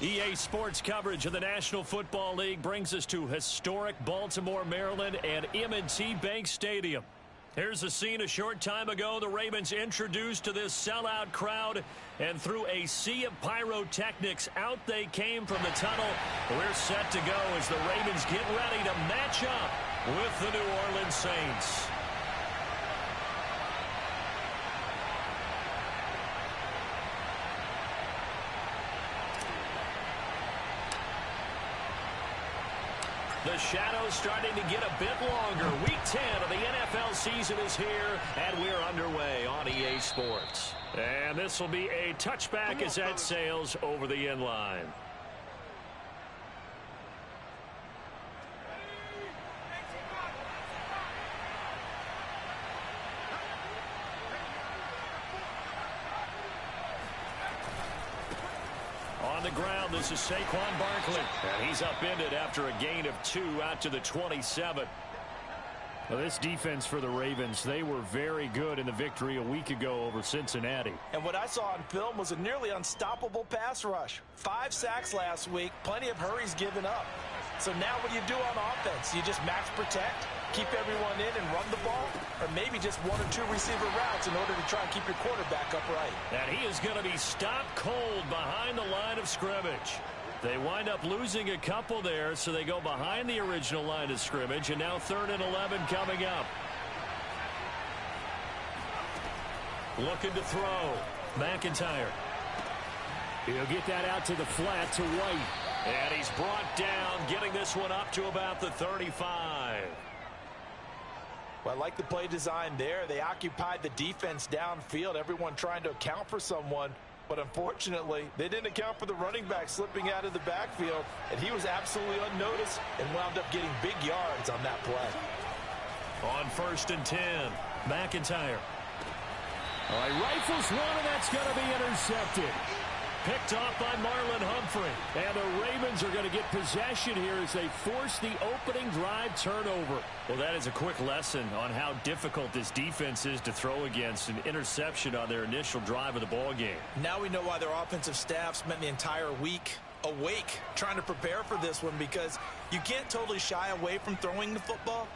A: EA Sports coverage of the National Football League brings us to historic Baltimore, Maryland and M&T Bank Stadium. Here's the scene a short time ago. The Ravens introduced to this sellout crowd, and through a sea of pyrotechnics, out they came from the tunnel. We're set to go as the Ravens get ready to match up with the New Orleans Saints. The shadow's starting to get a bit longer. Week 10 of the NFL season is here, and we're underway on EA Sports. And this will be a touchback as that sails over the end line. On the ground, this is Saquon Barkley. And he's upended after a gain of 2 out to the 27.
C: Well, this defense for the Ravens, they were very good in the victory a week ago over Cincinnati.
B: And what I saw on film was a nearly unstoppable pass rush. 5 sacks last week, plenty of hurries given up. So now what do you do on offense? You just max protect, keep everyone in and run the ball, or maybe just 1 or 2 receiver routes in order to try and keep your quarterback upright.
A: And he is going to be stopped cold behind the line of scrimmage. They wind up losing a couple there, so they go behind the original line of scrimmage, and now 3rd and 11 coming up. Looking to throw. McIntyre.
C: He'll get that out to the flat to White.
A: And he's brought down, getting this one up to about the 35.
B: Well, I like the play design there. They occupied the defense downfield, everyone trying to account for someone. But unfortunately, they didn't account for the running back slipping out of the backfield, and he was absolutely unnoticed and wound up getting big yards on that play.
A: On 1st and 10, McIntyre.
C: All right, rifles one, and that's going to be intercepted.
A: Picked off by Marlon Humphrey.
C: And the Ravens are going to get possession here as they force the opening drive turnover.
A: Well, that is a quick lesson on how difficult this defense is to throw against. An interception on their initial drive of the ball game.
B: Now we know why their offensive staff spent the entire week awake trying to prepare for this one, because you can't totally shy away from throwing the football.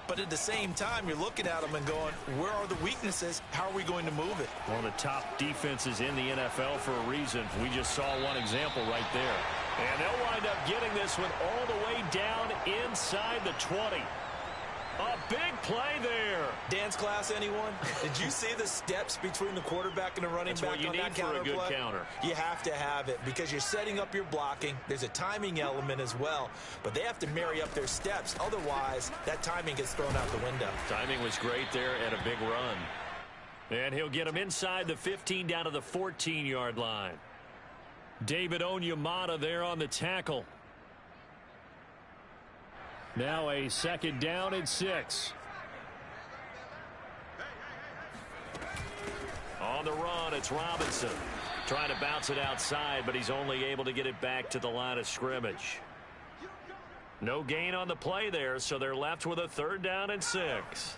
B: But at the same time, you're looking at them and going, where are the weaknesses? How are we going to move it?
A: One of the top defenses in the NFL for a reason. We just saw one example right there. And they'll wind up getting this one all the way down inside the 20. A big play there.
B: Dance class, anyone? Did you see the steps between the quarterback and the running back on that counter play?
A: That's what you need for a good counter.
B: You have to have it because you're setting up your blocking. There's a timing element as well, but they have to marry up their steps. Otherwise, that timing gets thrown out the window.
A: Timing was great there and a big run. And he'll get him inside the 15 down to the 14-yard line. David Onyemata there on the tackle.
C: Now a 2nd down and 6.
A: On the run, it's Robinson. Trying to bounce it outside, but he's only able to get it back to the line of scrimmage. No gain on the play there, so they're left with a 3rd down and 6.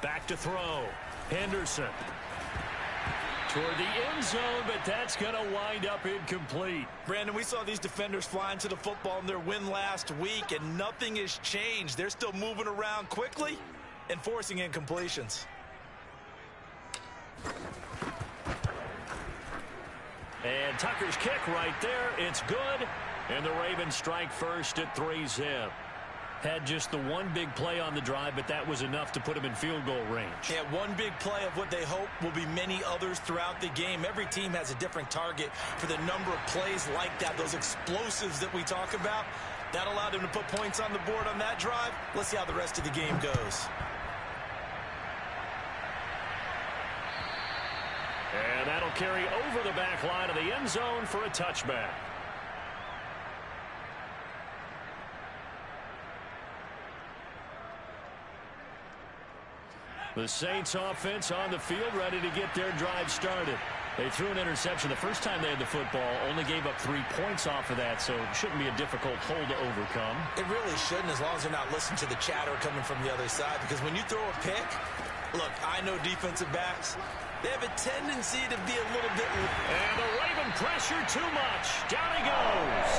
A: Back to throw. Henderson. Toward the end zone, but that's going to wind up incomplete.
B: Brandon, we saw these defenders flying to the football in their win last week, and nothing has changed. They're still moving around quickly and forcing incompletions.
A: And Tucker's kick right there. It's good. And the Ravens strike first at 3-zip. Had just the one big play on the drive, but that was enough to put him in field goal range.
B: Yeah, one big play of what they hope will be many others throughout the game. Every team has a different target for the number of plays like that, those explosives that we talk about. That allowed him to put points on the board on that drive. Let's see how the rest of the game goes.
A: And that'll carry over the back line of the end zone for a touchback. The Saints offense on the field, ready to get their drive started. They threw an interception the first time they had the football, only gave up 3 points off of that, so it shouldn't be a difficult hole to overcome.
B: It really shouldn't, as long as they're not listening to the chatter coming from the other side, because when you throw a pick, Look, I know defensive backs. They have a tendency to be a little bit...
A: And the Raven pressure too much. Down he goes.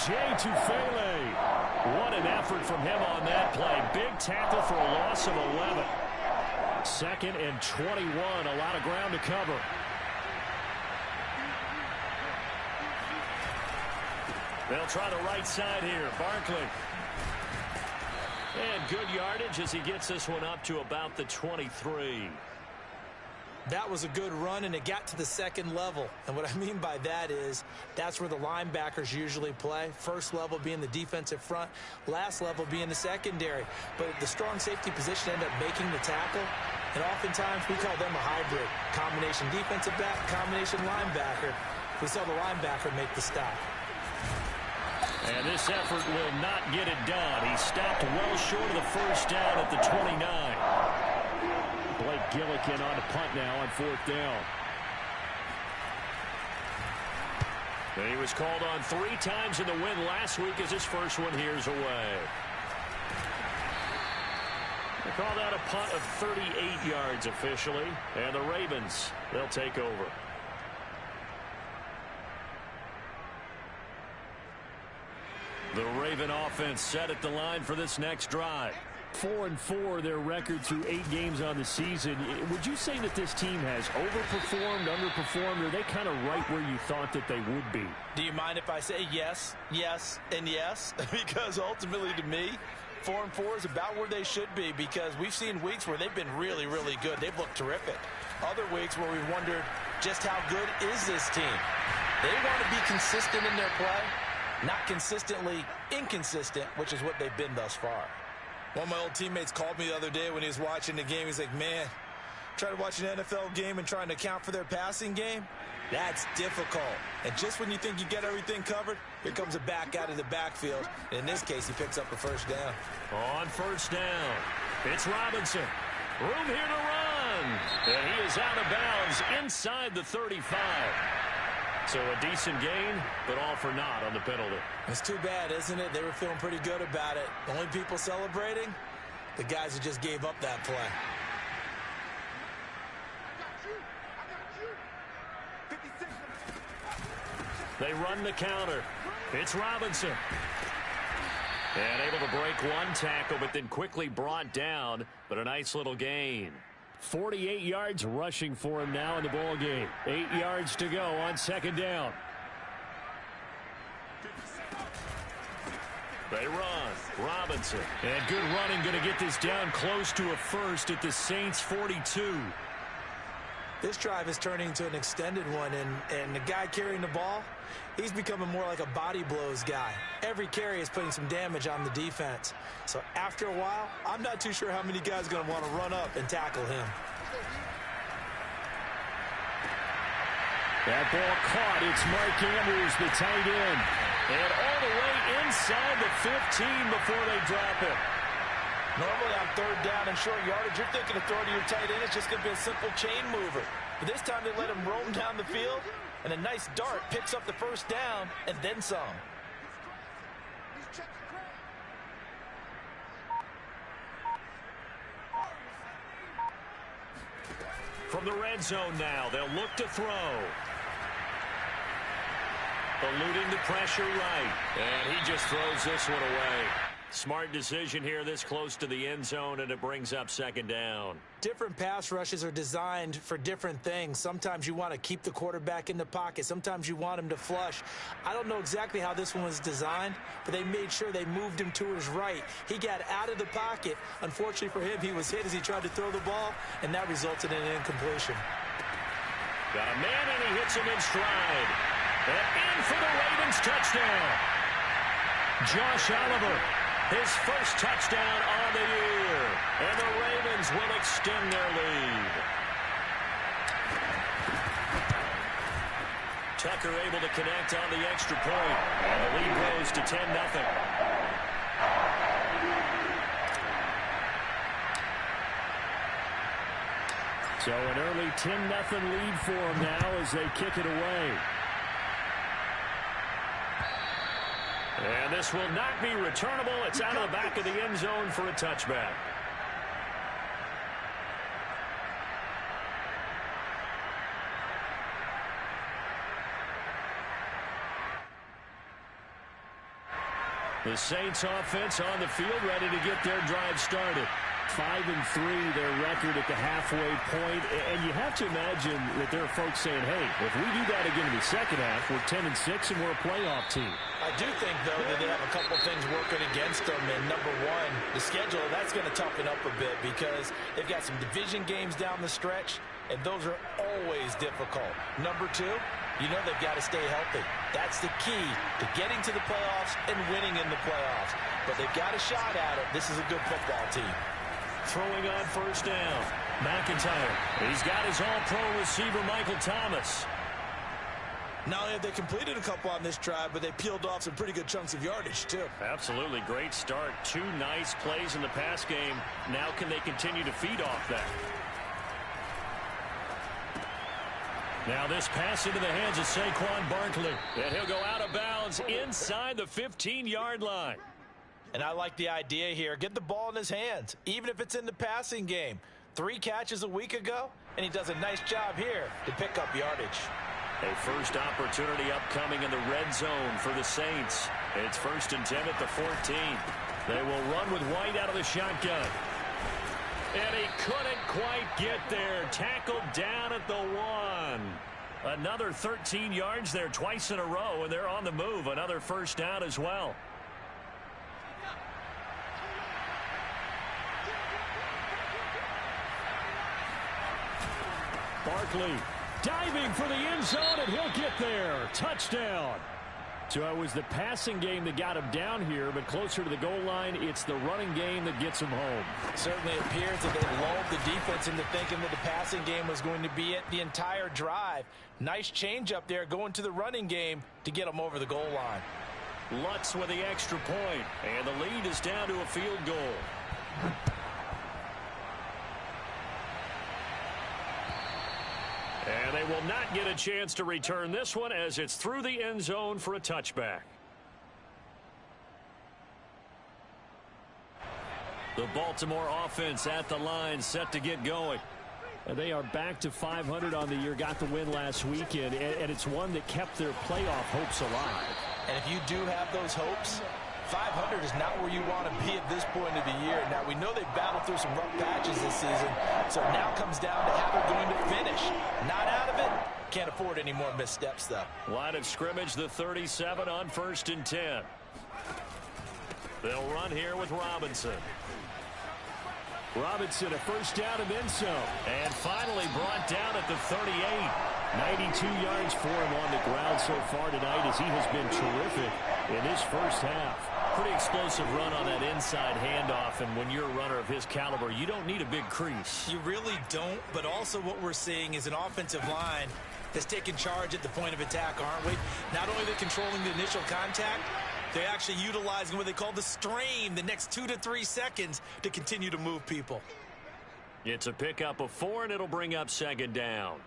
C: Jay Tufele.
A: What an effort from him on that play. Big tackle for a loss of 11.
C: 2nd and 21. A lot of ground to cover.
A: They'll try the right side here. Barkley. And good yardage as he gets this one up to about the 23.
B: That was a good run, and it got to the 2nd level. And what I mean by that is that's where the linebackers usually play. First level being the defensive front, last level being the secondary. But the strong safety position ended up making the tackle, and oftentimes we call them a hybrid. Combination defensive back, combination linebacker. We saw the linebacker make the stop.
A: And this effort will not get it done. He stopped well short of the first down at the 29.
C: Blake Gillikin on the punt now on 4th down.
A: And he was called on 3 times in the win last week as his first one here's away. They call that a punt of 38 yards officially. And the Ravens, they'll take over. The Raven offense set at the line for this next drive.
C: 4-4 their record through 8 games on the season. Would you say that this team has overperformed, underperformed, or are they kind of right where you thought that they would be?
B: Do you mind if I say yes, yes, and yes? Because ultimately to me, 4-4 is about where they should be, because we've seen weeks where they've been really, really good. They've looked terrific. Other weeks where we've wondered just how good is this team. They want to be consistent in their play, not consistently inconsistent, which is what they've been thus far. One of my old teammates called me the other day when he was watching the game. He's like, man, trying to watch an NFL game and trying to account for their passing game, that's difficult. And just when you think you get everything covered, here comes a back out of the backfield. And in this case, he picks up a first down.
A: On first down, it's Robinson. Room here to run. And he is out of bounds inside the 35. So a decent gain, but all for naught on the penalty.
B: It's too bad, isn't it? They were feeling pretty good about it. The only people celebrating, the guys who just gave up that play.
A: They run the counter. It's Robinson. And able to break one tackle, but then quickly brought down. But a nice little gain.
C: 48 yards rushing for him now in the ball game. 8 yards to go on 2nd down.
A: They run. Robinson. And good running, going to get this down close to a first at the Saints 42.
B: This drive is turning into an extended one, and the guy carrying the ball, he's becoming more like a body blows guy. Every carry is putting some damage on the defense. So after a while, I'm not too sure how many guys are going to want to run up and tackle him.
C: That ball caught. It's Mark Andrews, the tight end.
A: And all the way inside the 15 before they drop it.
B: Normally on 3rd down and short yardage, you're thinking of throwing to your tight end. It's just going to be a simple chain mover. But this time they let him roam down the field, and a nice dart picks up the first down and then some.
A: From the red zone now, they'll look to throw. Eluding the pressure right. And he just throws this one away. Smart decision here this close to the end zone, and it brings up 2nd down.
B: Different pass rushes are designed for different things. Sometimes you want to keep the quarterback in the pocket. Sometimes you want him to flush. I don't know exactly how this one was designed, but they made sure they moved him to his right. He got out of the pocket. Unfortunately for him, he was hit as he tried to throw the ball, and that resulted in an incompletion.
A: Got a man, and he hits him in stride. And in for the Ravens touchdown. Josh Oliver. His first touchdown on the year. And the Ravens will extend their lead. Tucker able to connect on the extra point. And the lead grows to 10-0.
C: So an early 10-0 lead for them now as they kick it away.
A: And this will not be returnable. It's out of the back of the end zone for a touchback. The Saints offense on the field, ready to get their drive started.
C: 5-3, their record at the halfway point. And you have to imagine that there are folks saying, hey, if we do that again in the second half, we're 10-6 and we're a playoff team.
B: I do think, though, that they have a couple things working against them. And number one, the schedule, that's going to toughen up a bit because they've got some division games down the stretch, and those are always difficult. Number two, you know they've got to stay healthy. That's the key to getting to the playoffs and winning in the playoffs. But they've got a shot at it. This is a good football team.
A: Throwing on first down. McIntyre. He's got his all-pro receiver, Michael Thomas.
E: Not only have they completed a couple on this drive, but they peeled off some pretty good chunks of yardage, too.
A: Absolutely. Great start. 2 nice plays in the pass game. Now can they continue to feed off that? Now this pass into the hands of Saquon Barkley. And he'll go out of bounds inside the 15-yard line.
B: And I like the idea here. Get the ball in his hands, even if it's in the passing game. 3 catches a week ago, and he does a nice job here to pick up yardage.
A: A first opportunity upcoming in the red zone for the Saints. It's 1st and 10 at the 14. They will run with White out of the shotgun. And he couldn't quite get there. Tackled down at the 1. Another 13 yards there twice in a row, and they're on the move. Another first down as well. Barkley diving for the end zone, and he'll get there. Touchdown. So it was the passing game that got him down here, but closer to the goal line, it's the running game that gets him home.
B: Certainly appears that they lulled the defense into thinking that the passing game was going to be it the entire drive. Nice change up there going to the running game to get them over the goal line.
A: Lutz with the extra point, and the lead is down to a field goal. And they will not get a chance to return this one as it's through the end zone for a touchback. The Baltimore offense at the line, set to get going.
C: And they are back to 500 on the year, got the win last weekend, and it's one that kept their playoff hopes alive.
B: And if you do have those hopes, 500 is not where you want to be at this point of the year. Now, we know they've battled through some rough patches this season, so it now comes down to how they're going to finish. Not out of it. Can't afford any more missteps, though.
A: Line of scrimmage, the 37 on 1st and 10. They'll run here with Robinson.
C: Robinson, a first down and then some.
A: And finally brought down at the 38.
C: 92 yards for him on the ground so far tonight as he has been terrific in this first half.
A: Pretty explosive run on that inside handoff, and when you're a runner of his caliber, you don't need a big crease.
E: You really don't, but also what we're seeing is an offensive line that's taking charge at the point of attack, aren't we? Not only are they controlling the initial contact, they're actually utilizing what they call the strain, the next 2 to 3 seconds to continue to move people.
A: It's a pickup of 4, and it'll bring up 2nd down.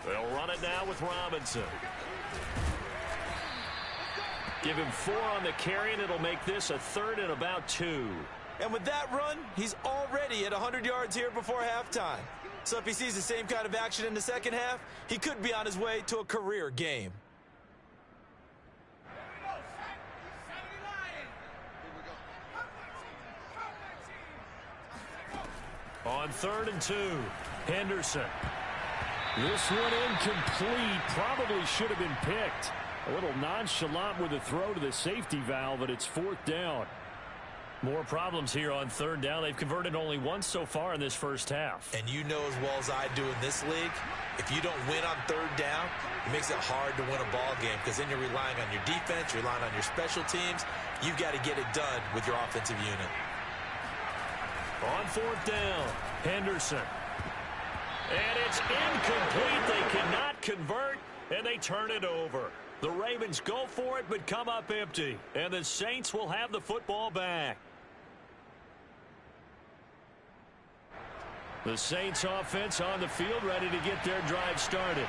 A: They'll run it now with Robinson. Give him 4 on the carry, and it'll make this a 3rd and about 2.
E: And with that run, he's already at 100 yards here before halftime. So if he sees the same kind of action in the second half, he could be on his way to a career game.
A: On 3rd and 2, Henderson.
C: This one incomplete. Probably should have been picked. A little nonchalant with the throw to the safety valve, but it's 4th down.
A: More problems here on 3rd down. They've converted only once so far in this first half.
E: And you know as well as I do in this league, if you don't win on 3rd down, it makes it hard to win a ball game because then you're relying on your defense, you're relying on your special teams. You've got to get it done with your offensive unit.
A: On 4th down, Henderson. And it's incomplete. They cannot convert, and they turn it over. The Ravens go for it, but come up empty. And the Saints will have the football back. The Saints offense on the field, ready to get their drive started.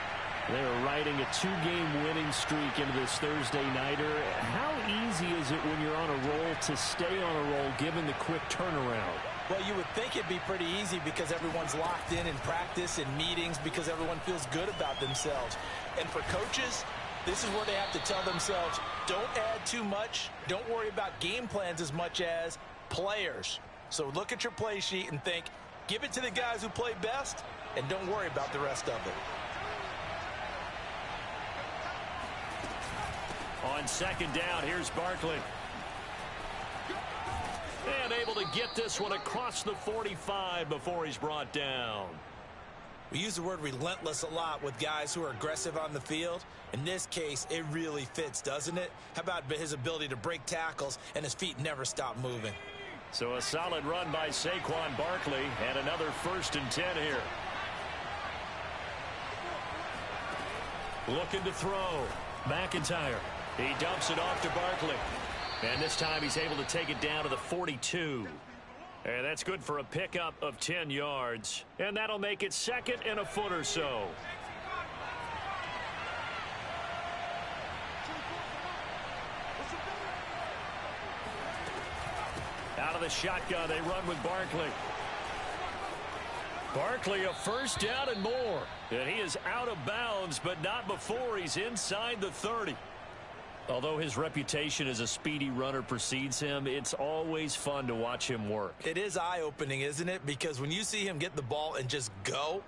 C: They're riding a 2-game winning streak into this Thursday nighter. How easy is it when you're on a roll to stay on a roll given the quick turnaround?
B: Well, you would think it'd be pretty easy because everyone's locked in practice and meetings because everyone feels good about themselves. And for coaches, this is where they have to tell themselves, don't add too much. Don't worry about game plans as much as players. So look at your play sheet and think, give it to the guys who play best, and don't worry about the rest of it.
A: On second down, here's Barkley. And able to get this one across the 45 before he's brought down.
E: We use the word relentless a lot with guys who are aggressive on the field. In this case, it really fits, doesn't it? How about his ability to break tackles and his feet never stop moving?
A: So a solid run by Saquon Barkley and another 1st and 10 here. Looking to throw. McIntyre. He dumps it off to Barkley. And this time he's able to take it down to the 42. And that's good for a pickup of 10 yards. And that'll make it 2nd and a foot or so. Out of the shotgun, they run with Barkley. Barkley, a 1st down and more. And he is out of bounds, but not before he's inside the 30. Although his reputation as a speedy runner precedes him, it's always fun to watch him work.
E: It is eye-opening, isn't it? Because when you see him get the ball and just go,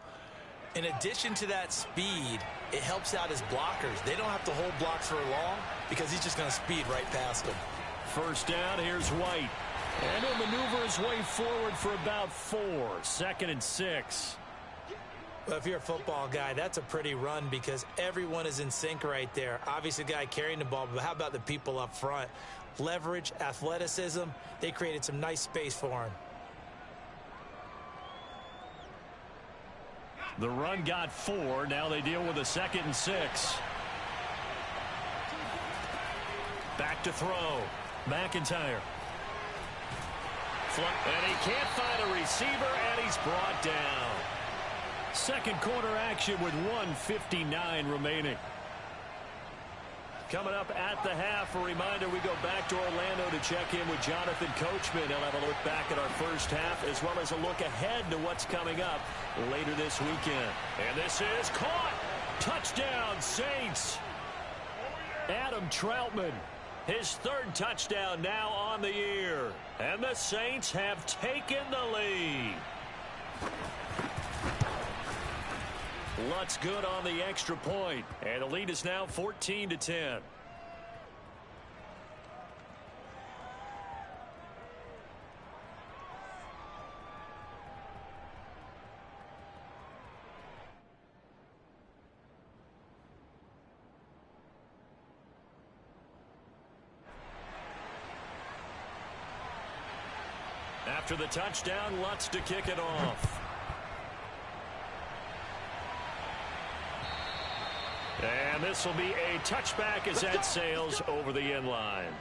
E: in addition to that speed, it helps out his blockers. They don't have to hold blocks for long because he's just going to speed right past them.
A: 1st down, here's White. And he'll maneuver his way forward for about 4. 2nd and 6.
E: Well, if you're a football guy, that's a pretty run because everyone is in sync right there. Obviously, the guy carrying the ball, but how about the people up front? Leverage, athleticism, they created some nice space for him.
A: The run got 4. Now they deal with a 2nd and 6. Back to throw. McIntyre. And he can't find a receiver, and he's brought down. Second quarter action with 1:59 remaining. Coming up at the half, a reminder we go back to Orlando to check in with Jonathan Coachman. He'll have a look back at our first half as well as a look ahead to what's coming up later this weekend. And this is caught. Touchdown, Saints. Adam Troutman, his 3rd touchdown now on the year. And the Saints have taken the lead. Lutz good on the extra point, and the lead is now 14-10. After the touchdown, Lutz to kick it off. And this will be a touchback as that sails over the end line.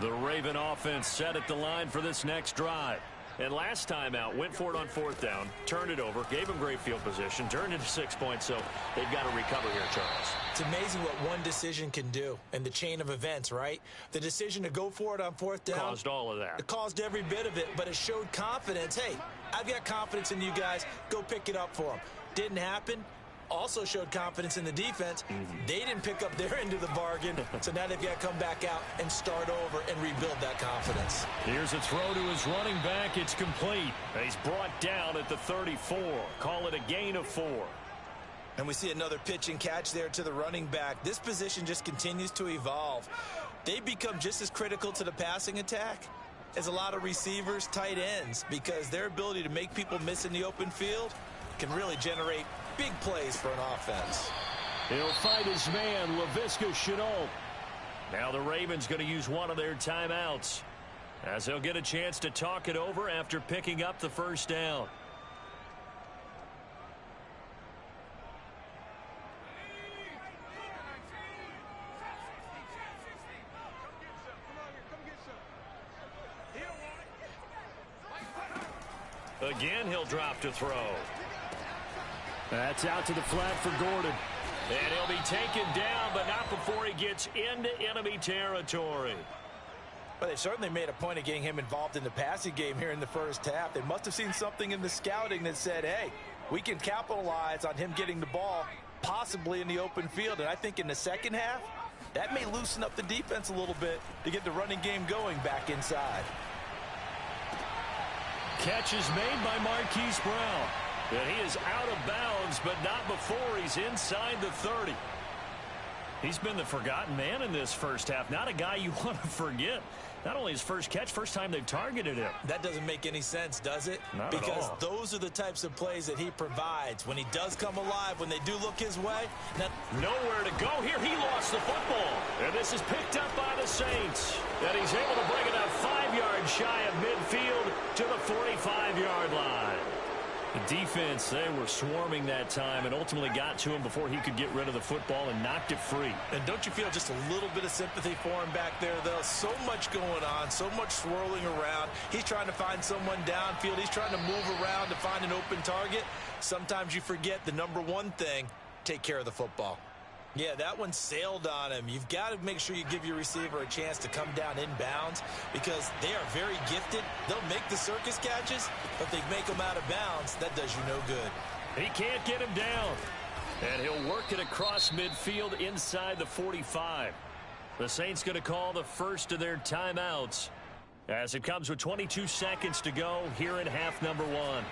A: The Raven offense set at the line for this next drive. And last time out, went for it on 4th down, turned it over, gave him great field position, turned into 6 points, so they've got to recover here, Charles.
E: It's amazing what one decision can do in the chain of events, right? The decision to go for it on 4th down.
A: Caused all of that.
E: It caused every bit of it, but it showed confidence. Hey, I've got confidence in you guys. Go pick it up for them. Didn't happen. Also showed confidence in the defense. They didn't pick up their end of the bargain, so now they've got to come back out and start over and rebuild that confidence.
A: Here's a throw to his running back. It's complete. He's brought down at the 34. Call it a gain of 4.
E: And we see another pitch and catch there to the running back. This position just continues to evolve. They become just as critical to the passing attack as a lot of receivers, tight ends, because their ability to make people miss in the open field can really generate big plays for an offense.
A: He'll fight his man, Laviska Shenault. Now the Ravens going to use one of their timeouts as they'll get a chance to talk it over after picking up the 1st down. Again, he'll drop to throw.
C: That's out to the flat for Gordon.
A: And he'll be taken down, but not before he gets into enemy territory.
B: But they certainly made a point of getting him involved in the passing game here in the first half. They must have seen something in the scouting that said, hey, we can capitalize on him getting the ball possibly in the open field. And I think in the second half, that may loosen up the defense a little bit to get the running game going back inside.
A: Catch is made by Marquise Brown. And he is out of bounds, but not before he's inside the 30. He's been the forgotten man in this first half. Not a guy you want to forget. Not only his first catch, first time they've targeted him.
E: That doesn't make any sense, does it?
A: Not
E: because
A: at all.
E: Those are the types of plays that he provides. When he does come alive, when they do look his way. Now,
A: nowhere to go here. He lost the football. And this is picked up by the Saints. And he's able to bring it up 5 yards shy of midfield to the 45-yard line. The defense, they were swarming that time and ultimately got to him before he could get rid of the football and knocked it free.
E: and don't you feel just a little bit of sympathy for him back there, though? So much going on, so much swirling around. He's trying to find someone downfield. He's trying to move around to find an open target. Sometimes you forget the number one thing, take care of the football. Yeah, that one sailed on him. You've got to make sure you give your receiver a chance to come down inbounds because they are very gifted. They'll make the circus catches, but if they make them out of bounds, that does you no good.
A: He can't get him down. And he'll work it across midfield inside the 45. The Saints going to call the first of their timeouts as it comes with 22 seconds to go here in half number one.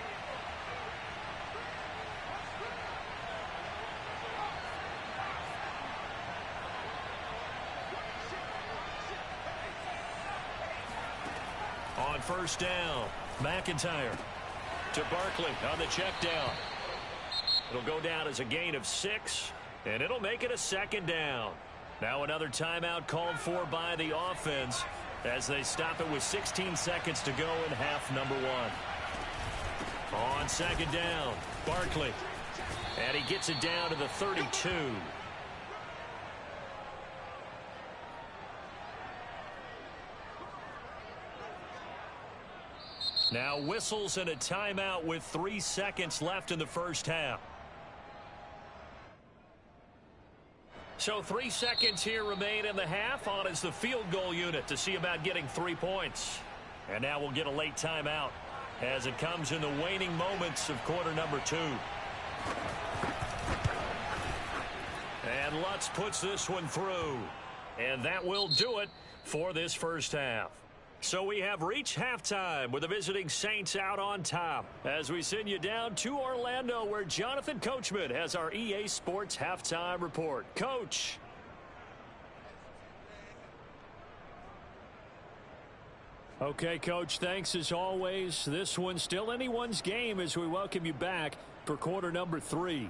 A: On first down, McIntyre to Barkley on the check down. It'll go down as a gain of 6, and it'll make it a second down. Now another timeout called for by the offense as they stop it with 16 seconds to go in half number one. On second down, Barkley. And he gets it down to the 32. Now whistles and a timeout with 3 seconds left in the first half. So 3 seconds here remain in the half. On is the field goal unit to see about getting 3 points. And now we'll get a late timeout as it comes in the waning moments of quarter number 2. And Lutz puts this one through. And that will do it for this first half. So we have reached halftime with the visiting Saints out on top as we send you down to Orlando where Jonathan Coachman has our EA Sports halftime report. Coach. Okay, Coach, thanks as always. This one's still anyone's game as we welcome you back for quarter number 3.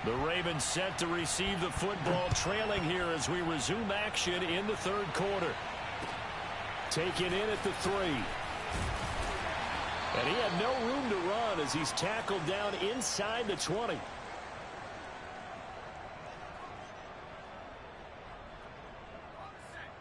A: The Ravens set to receive the football, trailing here as we resume action in the third quarter. Taken in at the 3. And he had no room to run as he's tackled down inside the 20.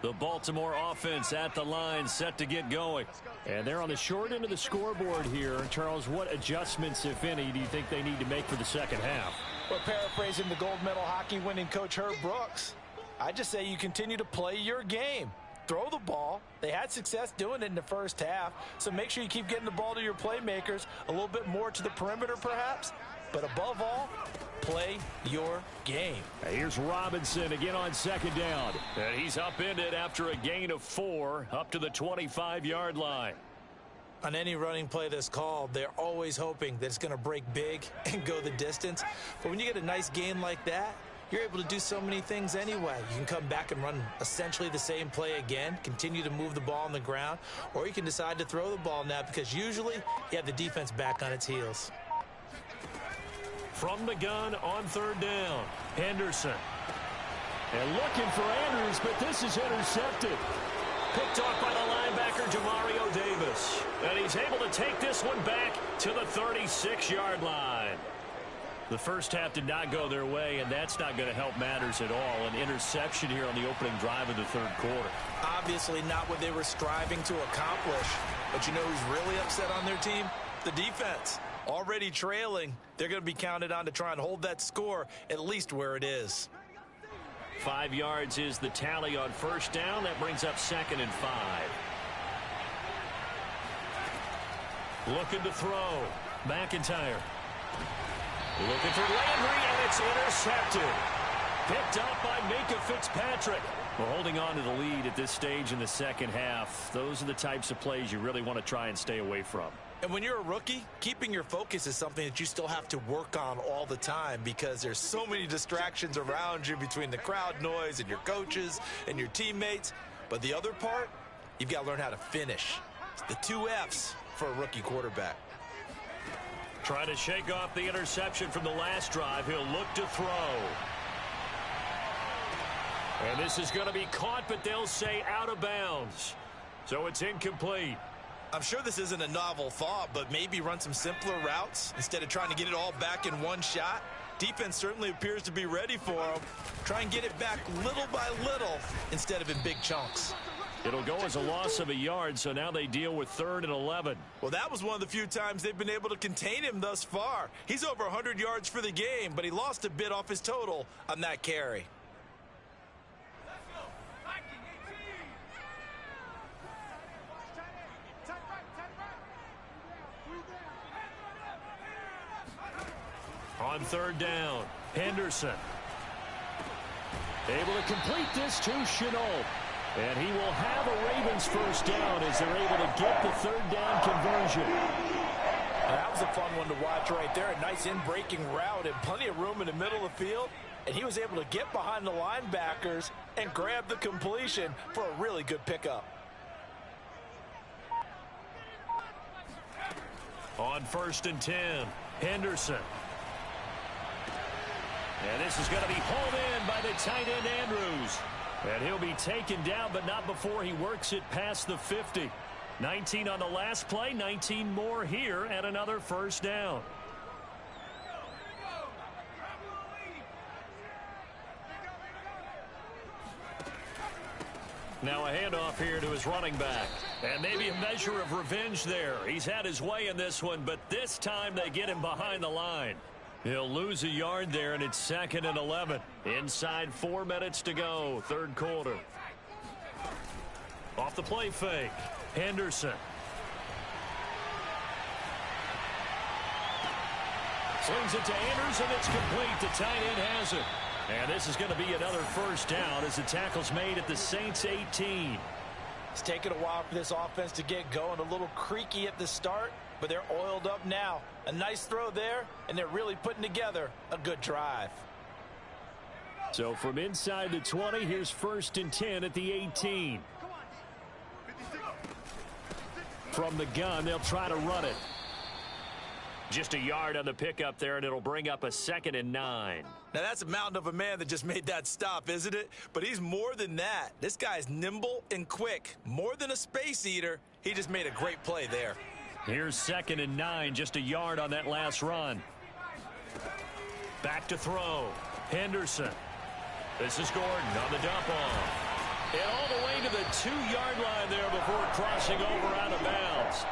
A: The Baltimore offense at the line set to get going. And they're on the short end of the scoreboard here. Charles, what adjustments, if any, do you think they need to make for the second half?
B: Well, paraphrasing the gold medal hockey winning coach Herb Brooks, I just say you continue to play your game. Throw the ball. They had success doing it in the first half, so make sure you keep getting the ball to your playmakers, a little bit more to the perimeter perhaps, but above all, play your game.
A: Here's Robinson again on second down. And he's upended after a gain of 4 up to the 25-yard line.
E: On any running play that's called, they're always hoping that it's going to break big and go the distance. But when you get a nice gain like that, you're able to do so many things anyway. You can come back and run essentially the same play again, continue to move the ball on the ground, or you can decide to throw the ball now because usually you have the defense back on its heels.
A: From the gun on third down, Henderson. And looking for Andrews, but this is intercepted. Picked off by the linebacker, Demario Davis. And he's able to take this one back to the 36-yard line. The first half did not go their way, and that's not going to help matters at all. An interception here on the opening drive of the third quarter.
B: Obviously not what they were striving to accomplish. But you know who's really upset on their team? The defense. Already trailing. They're going to be counted on to try and hold that score at least where it is.
A: 5 yards is the tally on first down. That brings up 2nd and 5. Looking to throw. McIntyre. Looking for Landry, and it's intercepted. Picked up by Minka Fitzpatrick. We're holding on to the lead at this stage in the second half. Those are the types of plays you really want to try and stay away from.
B: And when you're a rookie, keeping your focus is something that you still have to work on all the time because there's so many distractions around you between the crowd noise and your coaches and your teammates. But the other part, you've got to learn how to finish. It's the 2 F's for a rookie quarterback.
A: Trying to shake off the interception from the last drive. He'll look to throw. And this is going to be caught, but they'll say out of bounds. So it's incomplete.
B: I'm sure this isn't a novel thought, but maybe run some simpler routes instead of trying to get it all back in one shot. Defense certainly appears to be ready for them. Try and get it back little by little instead of in big chunks.
A: It'll go as a loss of a yard, so now they deal with 3rd and 11.
B: Well, that was one of the few times they've been able to contain him thus far. He's over 100 yards for the game, but he lost a bit off his total on that carry.
A: On 3rd down, Henderson. Able to complete this to Chenault. And he will have a Ravens first down as they're able to get the 3rd down conversion.
B: That was a fun one to watch right there. A nice in-breaking route and plenty of room in the middle of the field. And he was able to get behind the linebackers and grab the completion for a really good pickup.
A: On 1st and 10, Henderson. And this is going to be hauled in by the tight end Andrews. And he'll be taken down, but not before he works it past the 50. 19 on the last play, 19 more here, and another first down. Now a handoff here to his running back. And maybe a measure of revenge there. He's had his way in this one, but this time they get him behind the line. He'll lose a yard there, and it's 2nd and 11. Inside 4 minutes to go, 3rd quarter. Off the play fake, Henderson. Slings it to Andrews, and it's complete. The tight end has it. And this is going to be another first down as the tackle's made at the Saints 18.
B: It's taken a while for this offense to get going. A little creaky at the start, but they're oiled up now. A nice throw there, and they're really putting together a good drive.
A: So from inside the 20, here's 1st and 10 at the 18. From the gun, they'll try to run it. Just a yard on the pickup there, and it'll bring up a 2nd and 9.
B: Now, that's a mountain of a man that just made that stop, isn't it? But he's more than that. This guy's nimble and quick. More than a space eater. He just made a great play there.
A: Here's 2nd and 9, just a yard on that last run. Back to throw. Henderson. This is Gordon on the dump off. And all the way to the 2-yard line there before crossing over out of bounds.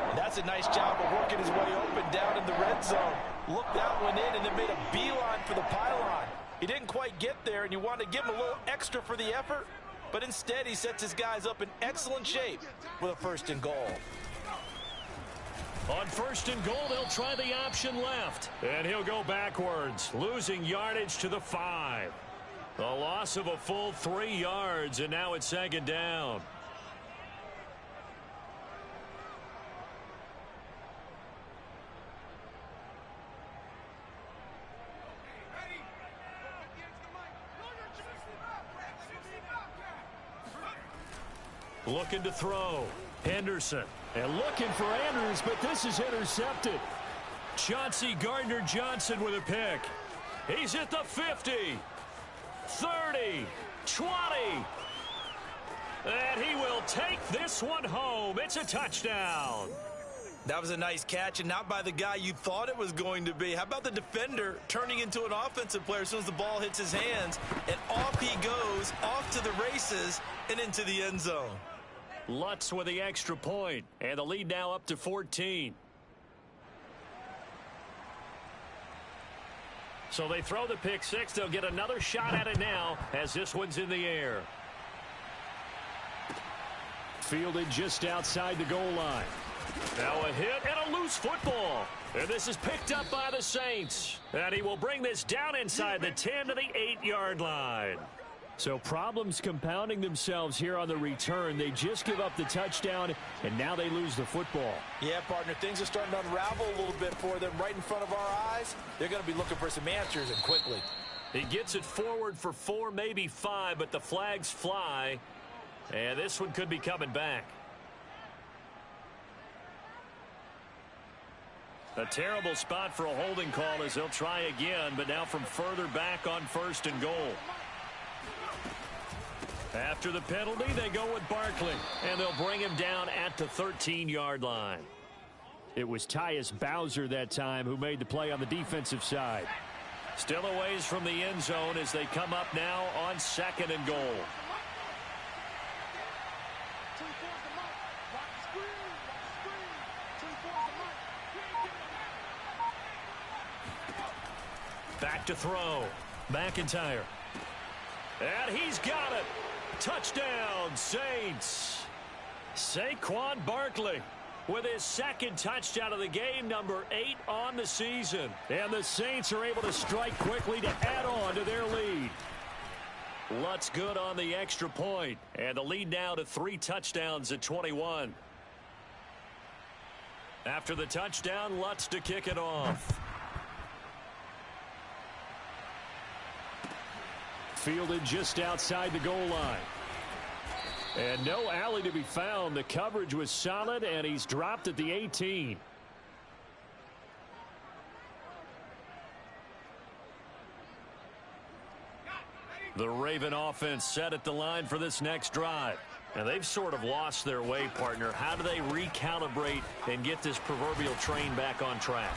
B: And that's a nice job of working his way open down in the red zone. Looked that one in and then made a beeline for the pylon. He didn't quite get there, and you want to give him a little extra for the effort. But instead, he sets his guys up in excellent shape with a 1st and goal.
A: On 1st and goal, they'll try the option left. And he'll go backwards, losing yardage to the 5. A loss of a full 3 yards, and now it's 2nd down. Looking to throw. Henderson. And looking for Andrews, but this is intercepted. Chauncey Gardner-Johnson with a pick. He's at the 50. 30. 20. And he will take this one home. It's a touchdown.
E: That was a nice catch, and not by the guy you thought it was going to be. How about the defender turning into an offensive player as soon as the ball hits his hands, and off he goes, off to the races, and into the end zone.
A: Lutz with the extra point, and the lead now up to 14. So they throw the pick six. They'll get another shot at it now as this one's in the air.
C: Fielded just outside the goal line.
A: Now a hit and a loose football. And this is picked up by the Saints. And he will bring this down inside the 10 to the 8-yard line.
C: So problems compounding themselves here on the return. They just give up the touchdown, and now they lose the football.
B: Yeah, partner, things are starting to unravel a little bit for them right in front of our eyes. They're going to be looking for some answers, and quickly.
A: He gets it forward for 4, maybe 5, but the flags fly. And this one could be coming back. A terrible spot for a holding call as they'll try again, but now from further back on 1st and goal. After the penalty, they go with Barkley, and they'll bring him down at the 13-yard line.
C: It was Tyus Bowser that time who made the play on the defensive side.
A: Still a ways from the end zone as they come up now on 2nd and goal. Back to throw. McIntyre. And he's got it. Touchdown, Saints. Saquon Barkley with his 2nd touchdown of the game, number 8 on the season.
C: And the Saints are able to strike quickly to add on to their lead.
A: Lutz good on the extra point. And the lead now to 3 touchdowns at 21. After the touchdown, Lutz to kick it off.
C: Fielded just outside the goal line. And no alley to be found. The coverage was solid, and he's dropped at the 18.
A: The Raven offense set at the line for this next drive. And they've sort of lost their way, partner. How do they recalibrate and get this proverbial train back on track?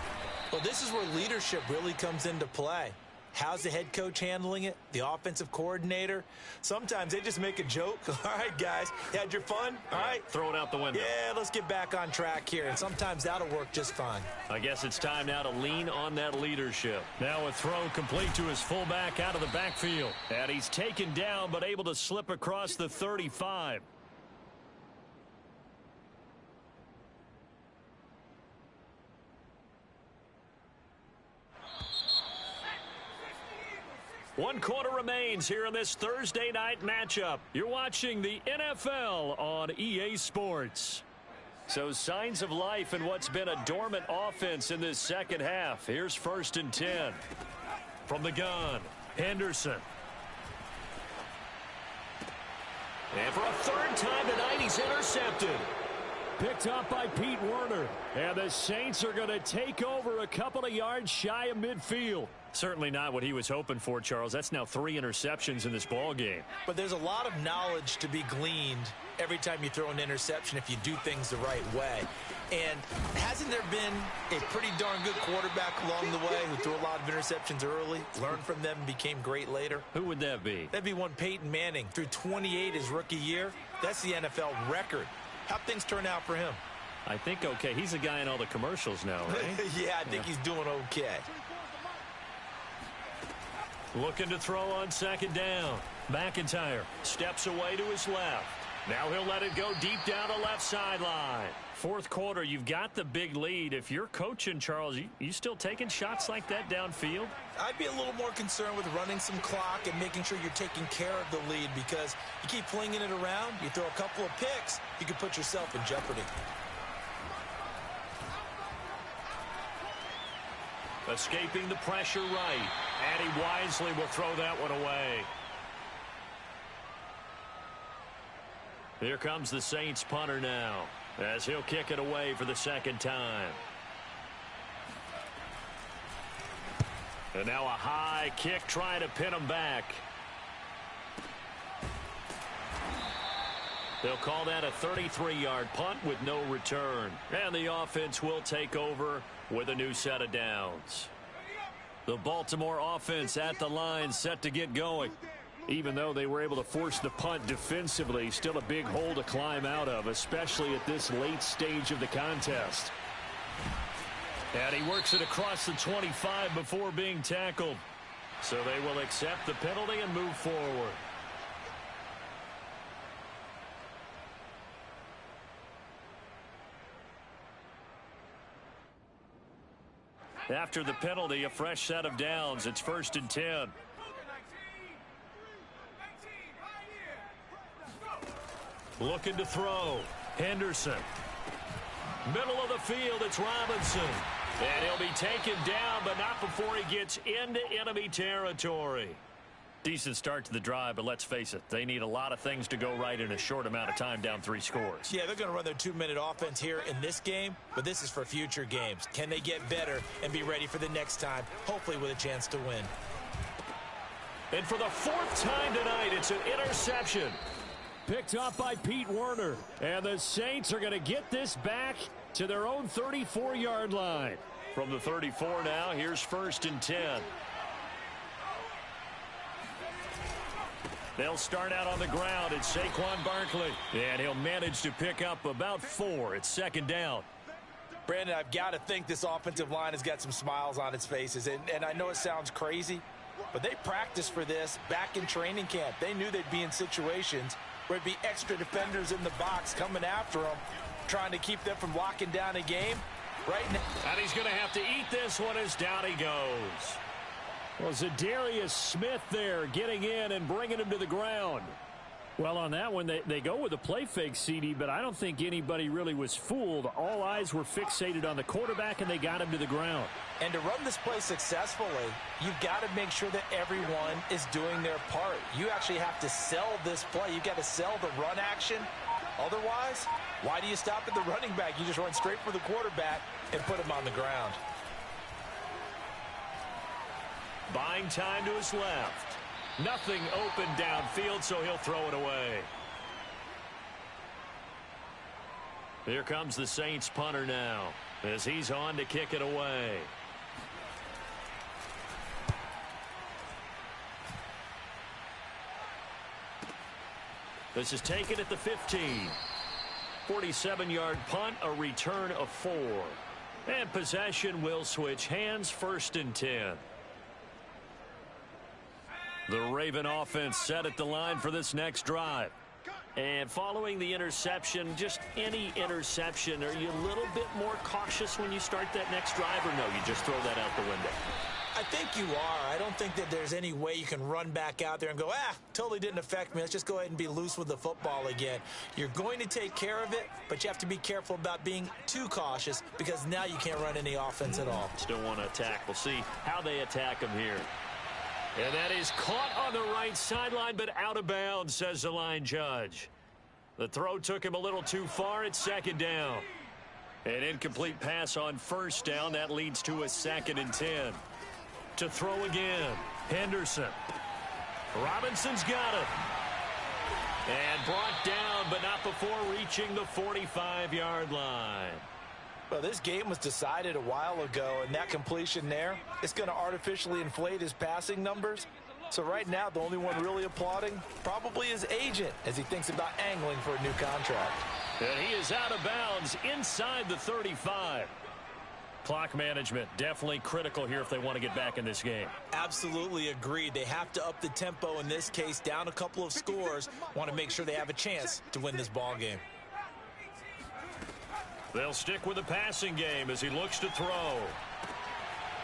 B: Well, this is where leadership really comes into play. How's the head coach handling it? The offensive coordinator? Sometimes they just make a joke. All right, guys, you had your fun? All right.
A: Throw it out the window.
B: Yeah, let's get back on track here. And sometimes that'll work just fine.
A: I guess it's time now to lean on that leadership. Now a throw complete to his fullback out of the backfield. And he's taken down but able to slip across the 35. One quarter remains here in this Thursday night matchup. You're watching the NFL on EA Sports. So signs of life in what's been a dormant offense in this second half. Here's 1st and 10. From the gun, Henderson. And for a 3rd time tonight, he's intercepted.
C: Picked up by Pete Werner. And the Saints are going to take over a couple of yards shy of midfield.
A: Certainly not what he was hoping for, Charles. That's now 3 interceptions in this ball game.
B: But there's a lot of knowledge to be gleaned every time you throw an interception if you do things the right way. And hasn't there been a pretty darn good quarterback along the way who threw a lot of interceptions early, learned from them, and became great later?
A: Who would that be?
B: That'd be one Peyton Manning. Threw 28 his rookie year. That's the NFL record. How'd things turn out for him?
A: I think okay. He's a guy in all the commercials now, right?
B: Yeah, I think he's doing okay.
A: Looking to throw on 2nd down. McIntyre steps away to his left. Now he'll let it go deep down the left sideline. 4th quarter, you've got the big lead. If you're coaching, Charles, you still taking shots like that downfield?
B: I'd be a little more concerned with running some clock and making sure you're taking care of the lead, because you keep flinging it around, you throw a couple of picks, you can put yourself in jeopardy.
A: Escaping the pressure right. And he wisely will throw that one away. Here comes the Saints punter now, as he'll kick it away for the 2nd time. And now a high kick trying to pin him back. They'll call that a 33-yard punt with no return. And the offense will take over with a new set of downs. The Baltimore offense at the line set to get going. Even though they were able to force the punt defensively, still a big hole to climb out of, especially at this late stage of the contest. And he works it across the 25 before being tackled. So they will accept the penalty and move forward. After the penalty, a fresh set of downs. It's 1st and 10. Looking to throw. Henderson. Middle of the field, it's Robinson. And he'll be taken down, but not before he gets into enemy territory. Decent start to the drive, but let's face it, they need a lot of things to go right in a short amount of time, down 3 scores.
E: Yeah, they're going to run their 2-minute offense here in this game, but this is for future games. Can they get better and be ready for the next time, hopefully with a chance to win?
A: And for the 4th time tonight, it's an interception.
C: Picked off by Pete Werner. And the Saints are going to get this back to their own 34-yard line.
A: From the 34 now, here's 1st and 10. They'll start out on the ground. It's Saquon Barkley. And he'll manage to pick up about 4. It's 2nd down.
B: Brandon, I've got to think this offensive line has got some smiles on its faces. And I know it sounds crazy, but they practiced for this back in training camp. They knew they'd be in situations where it'd be extra defenders in the box coming after them, trying to keep them from locking down a game. Right now.
A: And he's going to have to eat this one as down he goes.
C: Well, Zadarius Smith there getting in and bringing him to the ground. Well, on that one, they go with a play fake, CD, but I don't think anybody really was fooled. All eyes were fixated on the quarterback, and they got him to the ground.
B: And to run this play successfully, you've got to make sure that everyone is doing their part. You actually have to sell this play. You've got to sell the run action. Otherwise, why do you stop at the running back? You just run straight for the quarterback and put him on the ground.
A: Buying time to his left. Nothing open downfield, so he'll throw it away. Here comes the Saints punter now as he's on to kick it away. This is taken at the 15. 47-yard punt, a return of 4. And possession will switch hands, 1st and 10. The Raven offense set at the line for this next drive. And following the interception, just any interception, are you a little bit more cautious when you start that next drive, or no, you just throw that out the window?
E: I think you are. I don't think that there's any way you can run back out there and go, totally didn't affect me. Let's just go ahead and be loose with the football again. You're going to take care of it, but you have to be careful about being too cautious because now you can't run any offense at all.
A: Still want to attack. We'll see how they attack him here. And that is caught on the right sideline, but out of bounds, says the line judge. The throw took him a little too far. It's 2nd down. An incomplete pass on 1st down. That leads to a 2nd and 10. To throw again, Henderson. Robinson's got it. And brought down, but not before reaching the 45-yard line.
B: Well, this game was decided a while ago, and that completion there, it's going to artificially inflate his passing numbers. So right now, the only one really applauding probably his agent as he thinks about angling for a new contract.
A: And he is out of bounds inside the 35. Clock management definitely critical here if they want to get back in this game.
E: Absolutely agreed. They have to up the tempo in this case, down a couple of scores. Want to make sure they have a chance to win this ball game.
A: They'll stick with the passing game as he looks to throw.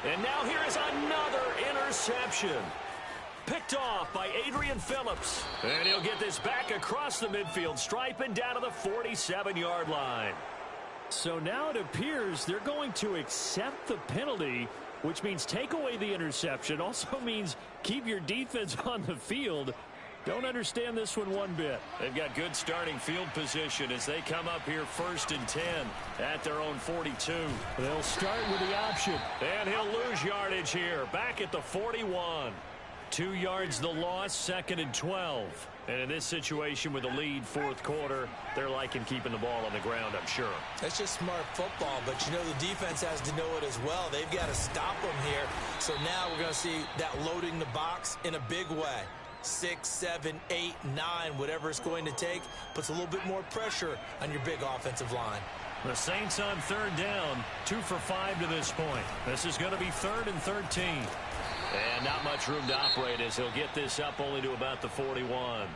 A: And now here is another interception. Picked off by Adrian Phillips. And he'll get this back across the midfield stripe and down to the 47-yard line.
C: So now it appears they're going to accept the penalty, which means take away the interception. Also means keep your defense on the field. Don't understand this one bit.
A: They've got good starting field position as they come up here 1st and 10 at their own 42.
C: They'll start with the option.
A: And he'll lose yardage here, back at the 41. 2 yards the loss, 2nd and 12. And in this situation with a lead fourth quarter, they're liking keeping the ball on the ground, I'm sure.
E: That's just smart football, but you know the defense has to know it as well. They've got to stop them here. So now we're going to see that loading the box in a big way. 6, 7, 8, 9, whatever it's going to take, puts a little bit more pressure on your big offensive line.
A: The Saints on 3rd down, 2 for 5 to this point. This is going to be 3rd and 13. And not much room to operate as he'll get this up only to about the 41.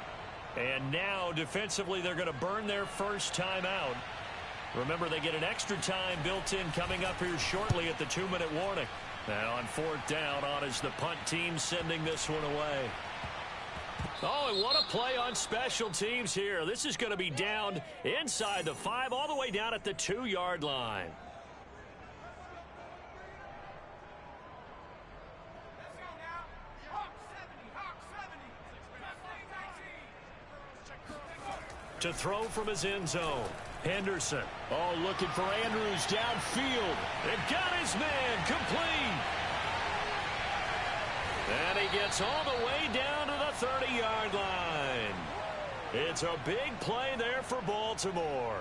A: And now, defensively, they're going to burn their first time out. Remember, they get an extra time built in coming up here shortly at the 2-minute warning. And on 4th down, on is the punt team sending this one away. Oh, and what a play on special teams here. This is going to be down inside the 5, all the way down at the 2-yard line. To throw from his end zone. Henderson.
C: Oh, looking for Andrews downfield.
A: They've got his man complete. And he gets all the way down to the 30-yard line. It's a big play there for Baltimore.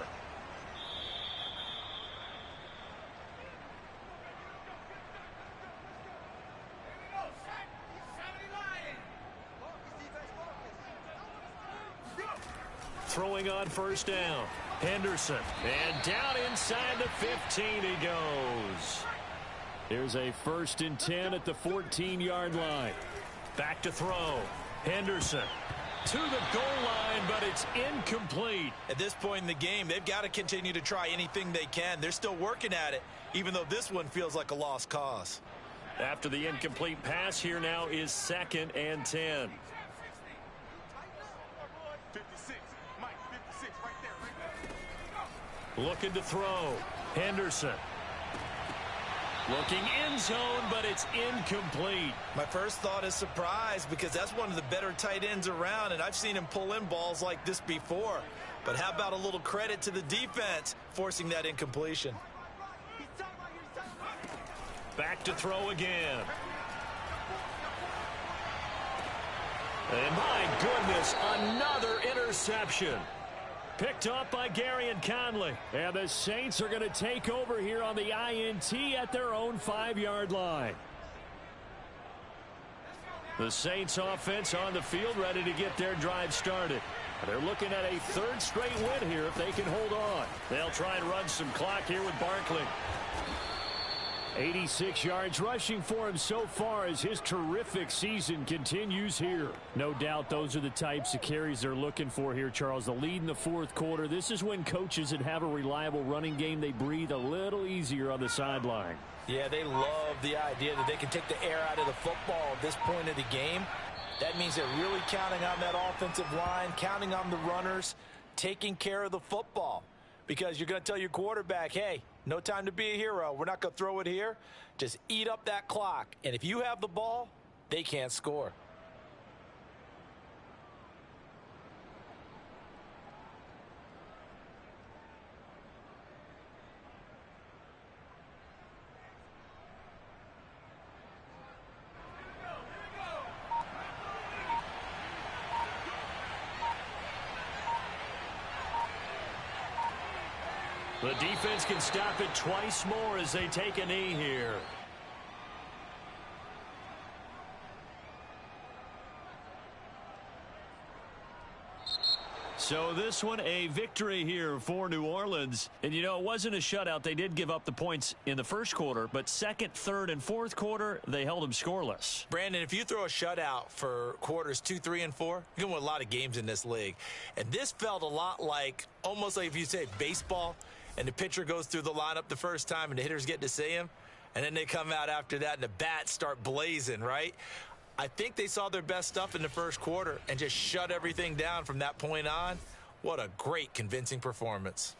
A: Throwing on 1st down. Henderson. And down inside the 15 he goes.
C: Here's a 1st and 10 at the 14-yard line.
A: Back to throw. Henderson to the goal line, but it's incomplete.
E: At this point in the game, they've got to continue to try anything they can. They're still working at it, even though this one feels like a lost cause.
A: After the incomplete pass, here now is 2nd and 10.
D: 56. Mike, 56 right there.
A: Looking to throw. Henderson. Looking end zone, but it's incomplete.
E: My first thought is surprise because that's one of the better tight ends around, and I've seen him pull in balls like this before. But how about a little credit to the defense forcing that incompletion?
A: Back to throw again. And my goodness, another interception. Picked up by Gary and Conley.
C: And the Saints are going to take over here on the INT at their own 5-yard line.
A: The Saints offense on the field ready to get their drive started. They're looking at a 3rd straight win here if they can hold on. They'll try and run some clock here with Barkley.
C: 86 yards rushing for him so far as his terrific season continues here. No doubt those are the types of carries they're looking for here, Charles. The lead in the fourth quarter. This is when coaches that have a reliable running game, they breathe a little easier on the sideline.
B: Yeah, they love the idea that they can take the air out of the football at this point of the game. That means they're really counting on that offensive line, counting on the runners, taking care of the football. Because you're going to tell your quarterback, hey, no time to be a hero. We're not going to throw it here. Just eat up that clock. And if you have the ball, they can't score.
A: The defense can stop it twice more as they take a knee here. So this one a victory here for New Orleans. And, you know, it wasn't a shutout. They did give up the points in the first quarter, but second, third, and fourth quarter, they held them scoreless.
E: Brandon, if you throw a shutout for quarters 2, 3, and 4, you're going to win a lot of games in this league. And this felt a lot like, almost like if you say baseball, and the pitcher goes through the lineup the first time and the hitters get to see him, and then they come out after that and the bats start blazing, right? I think they saw their best stuff in the first quarter and just shut everything down from that point on. What a great, convincing performance.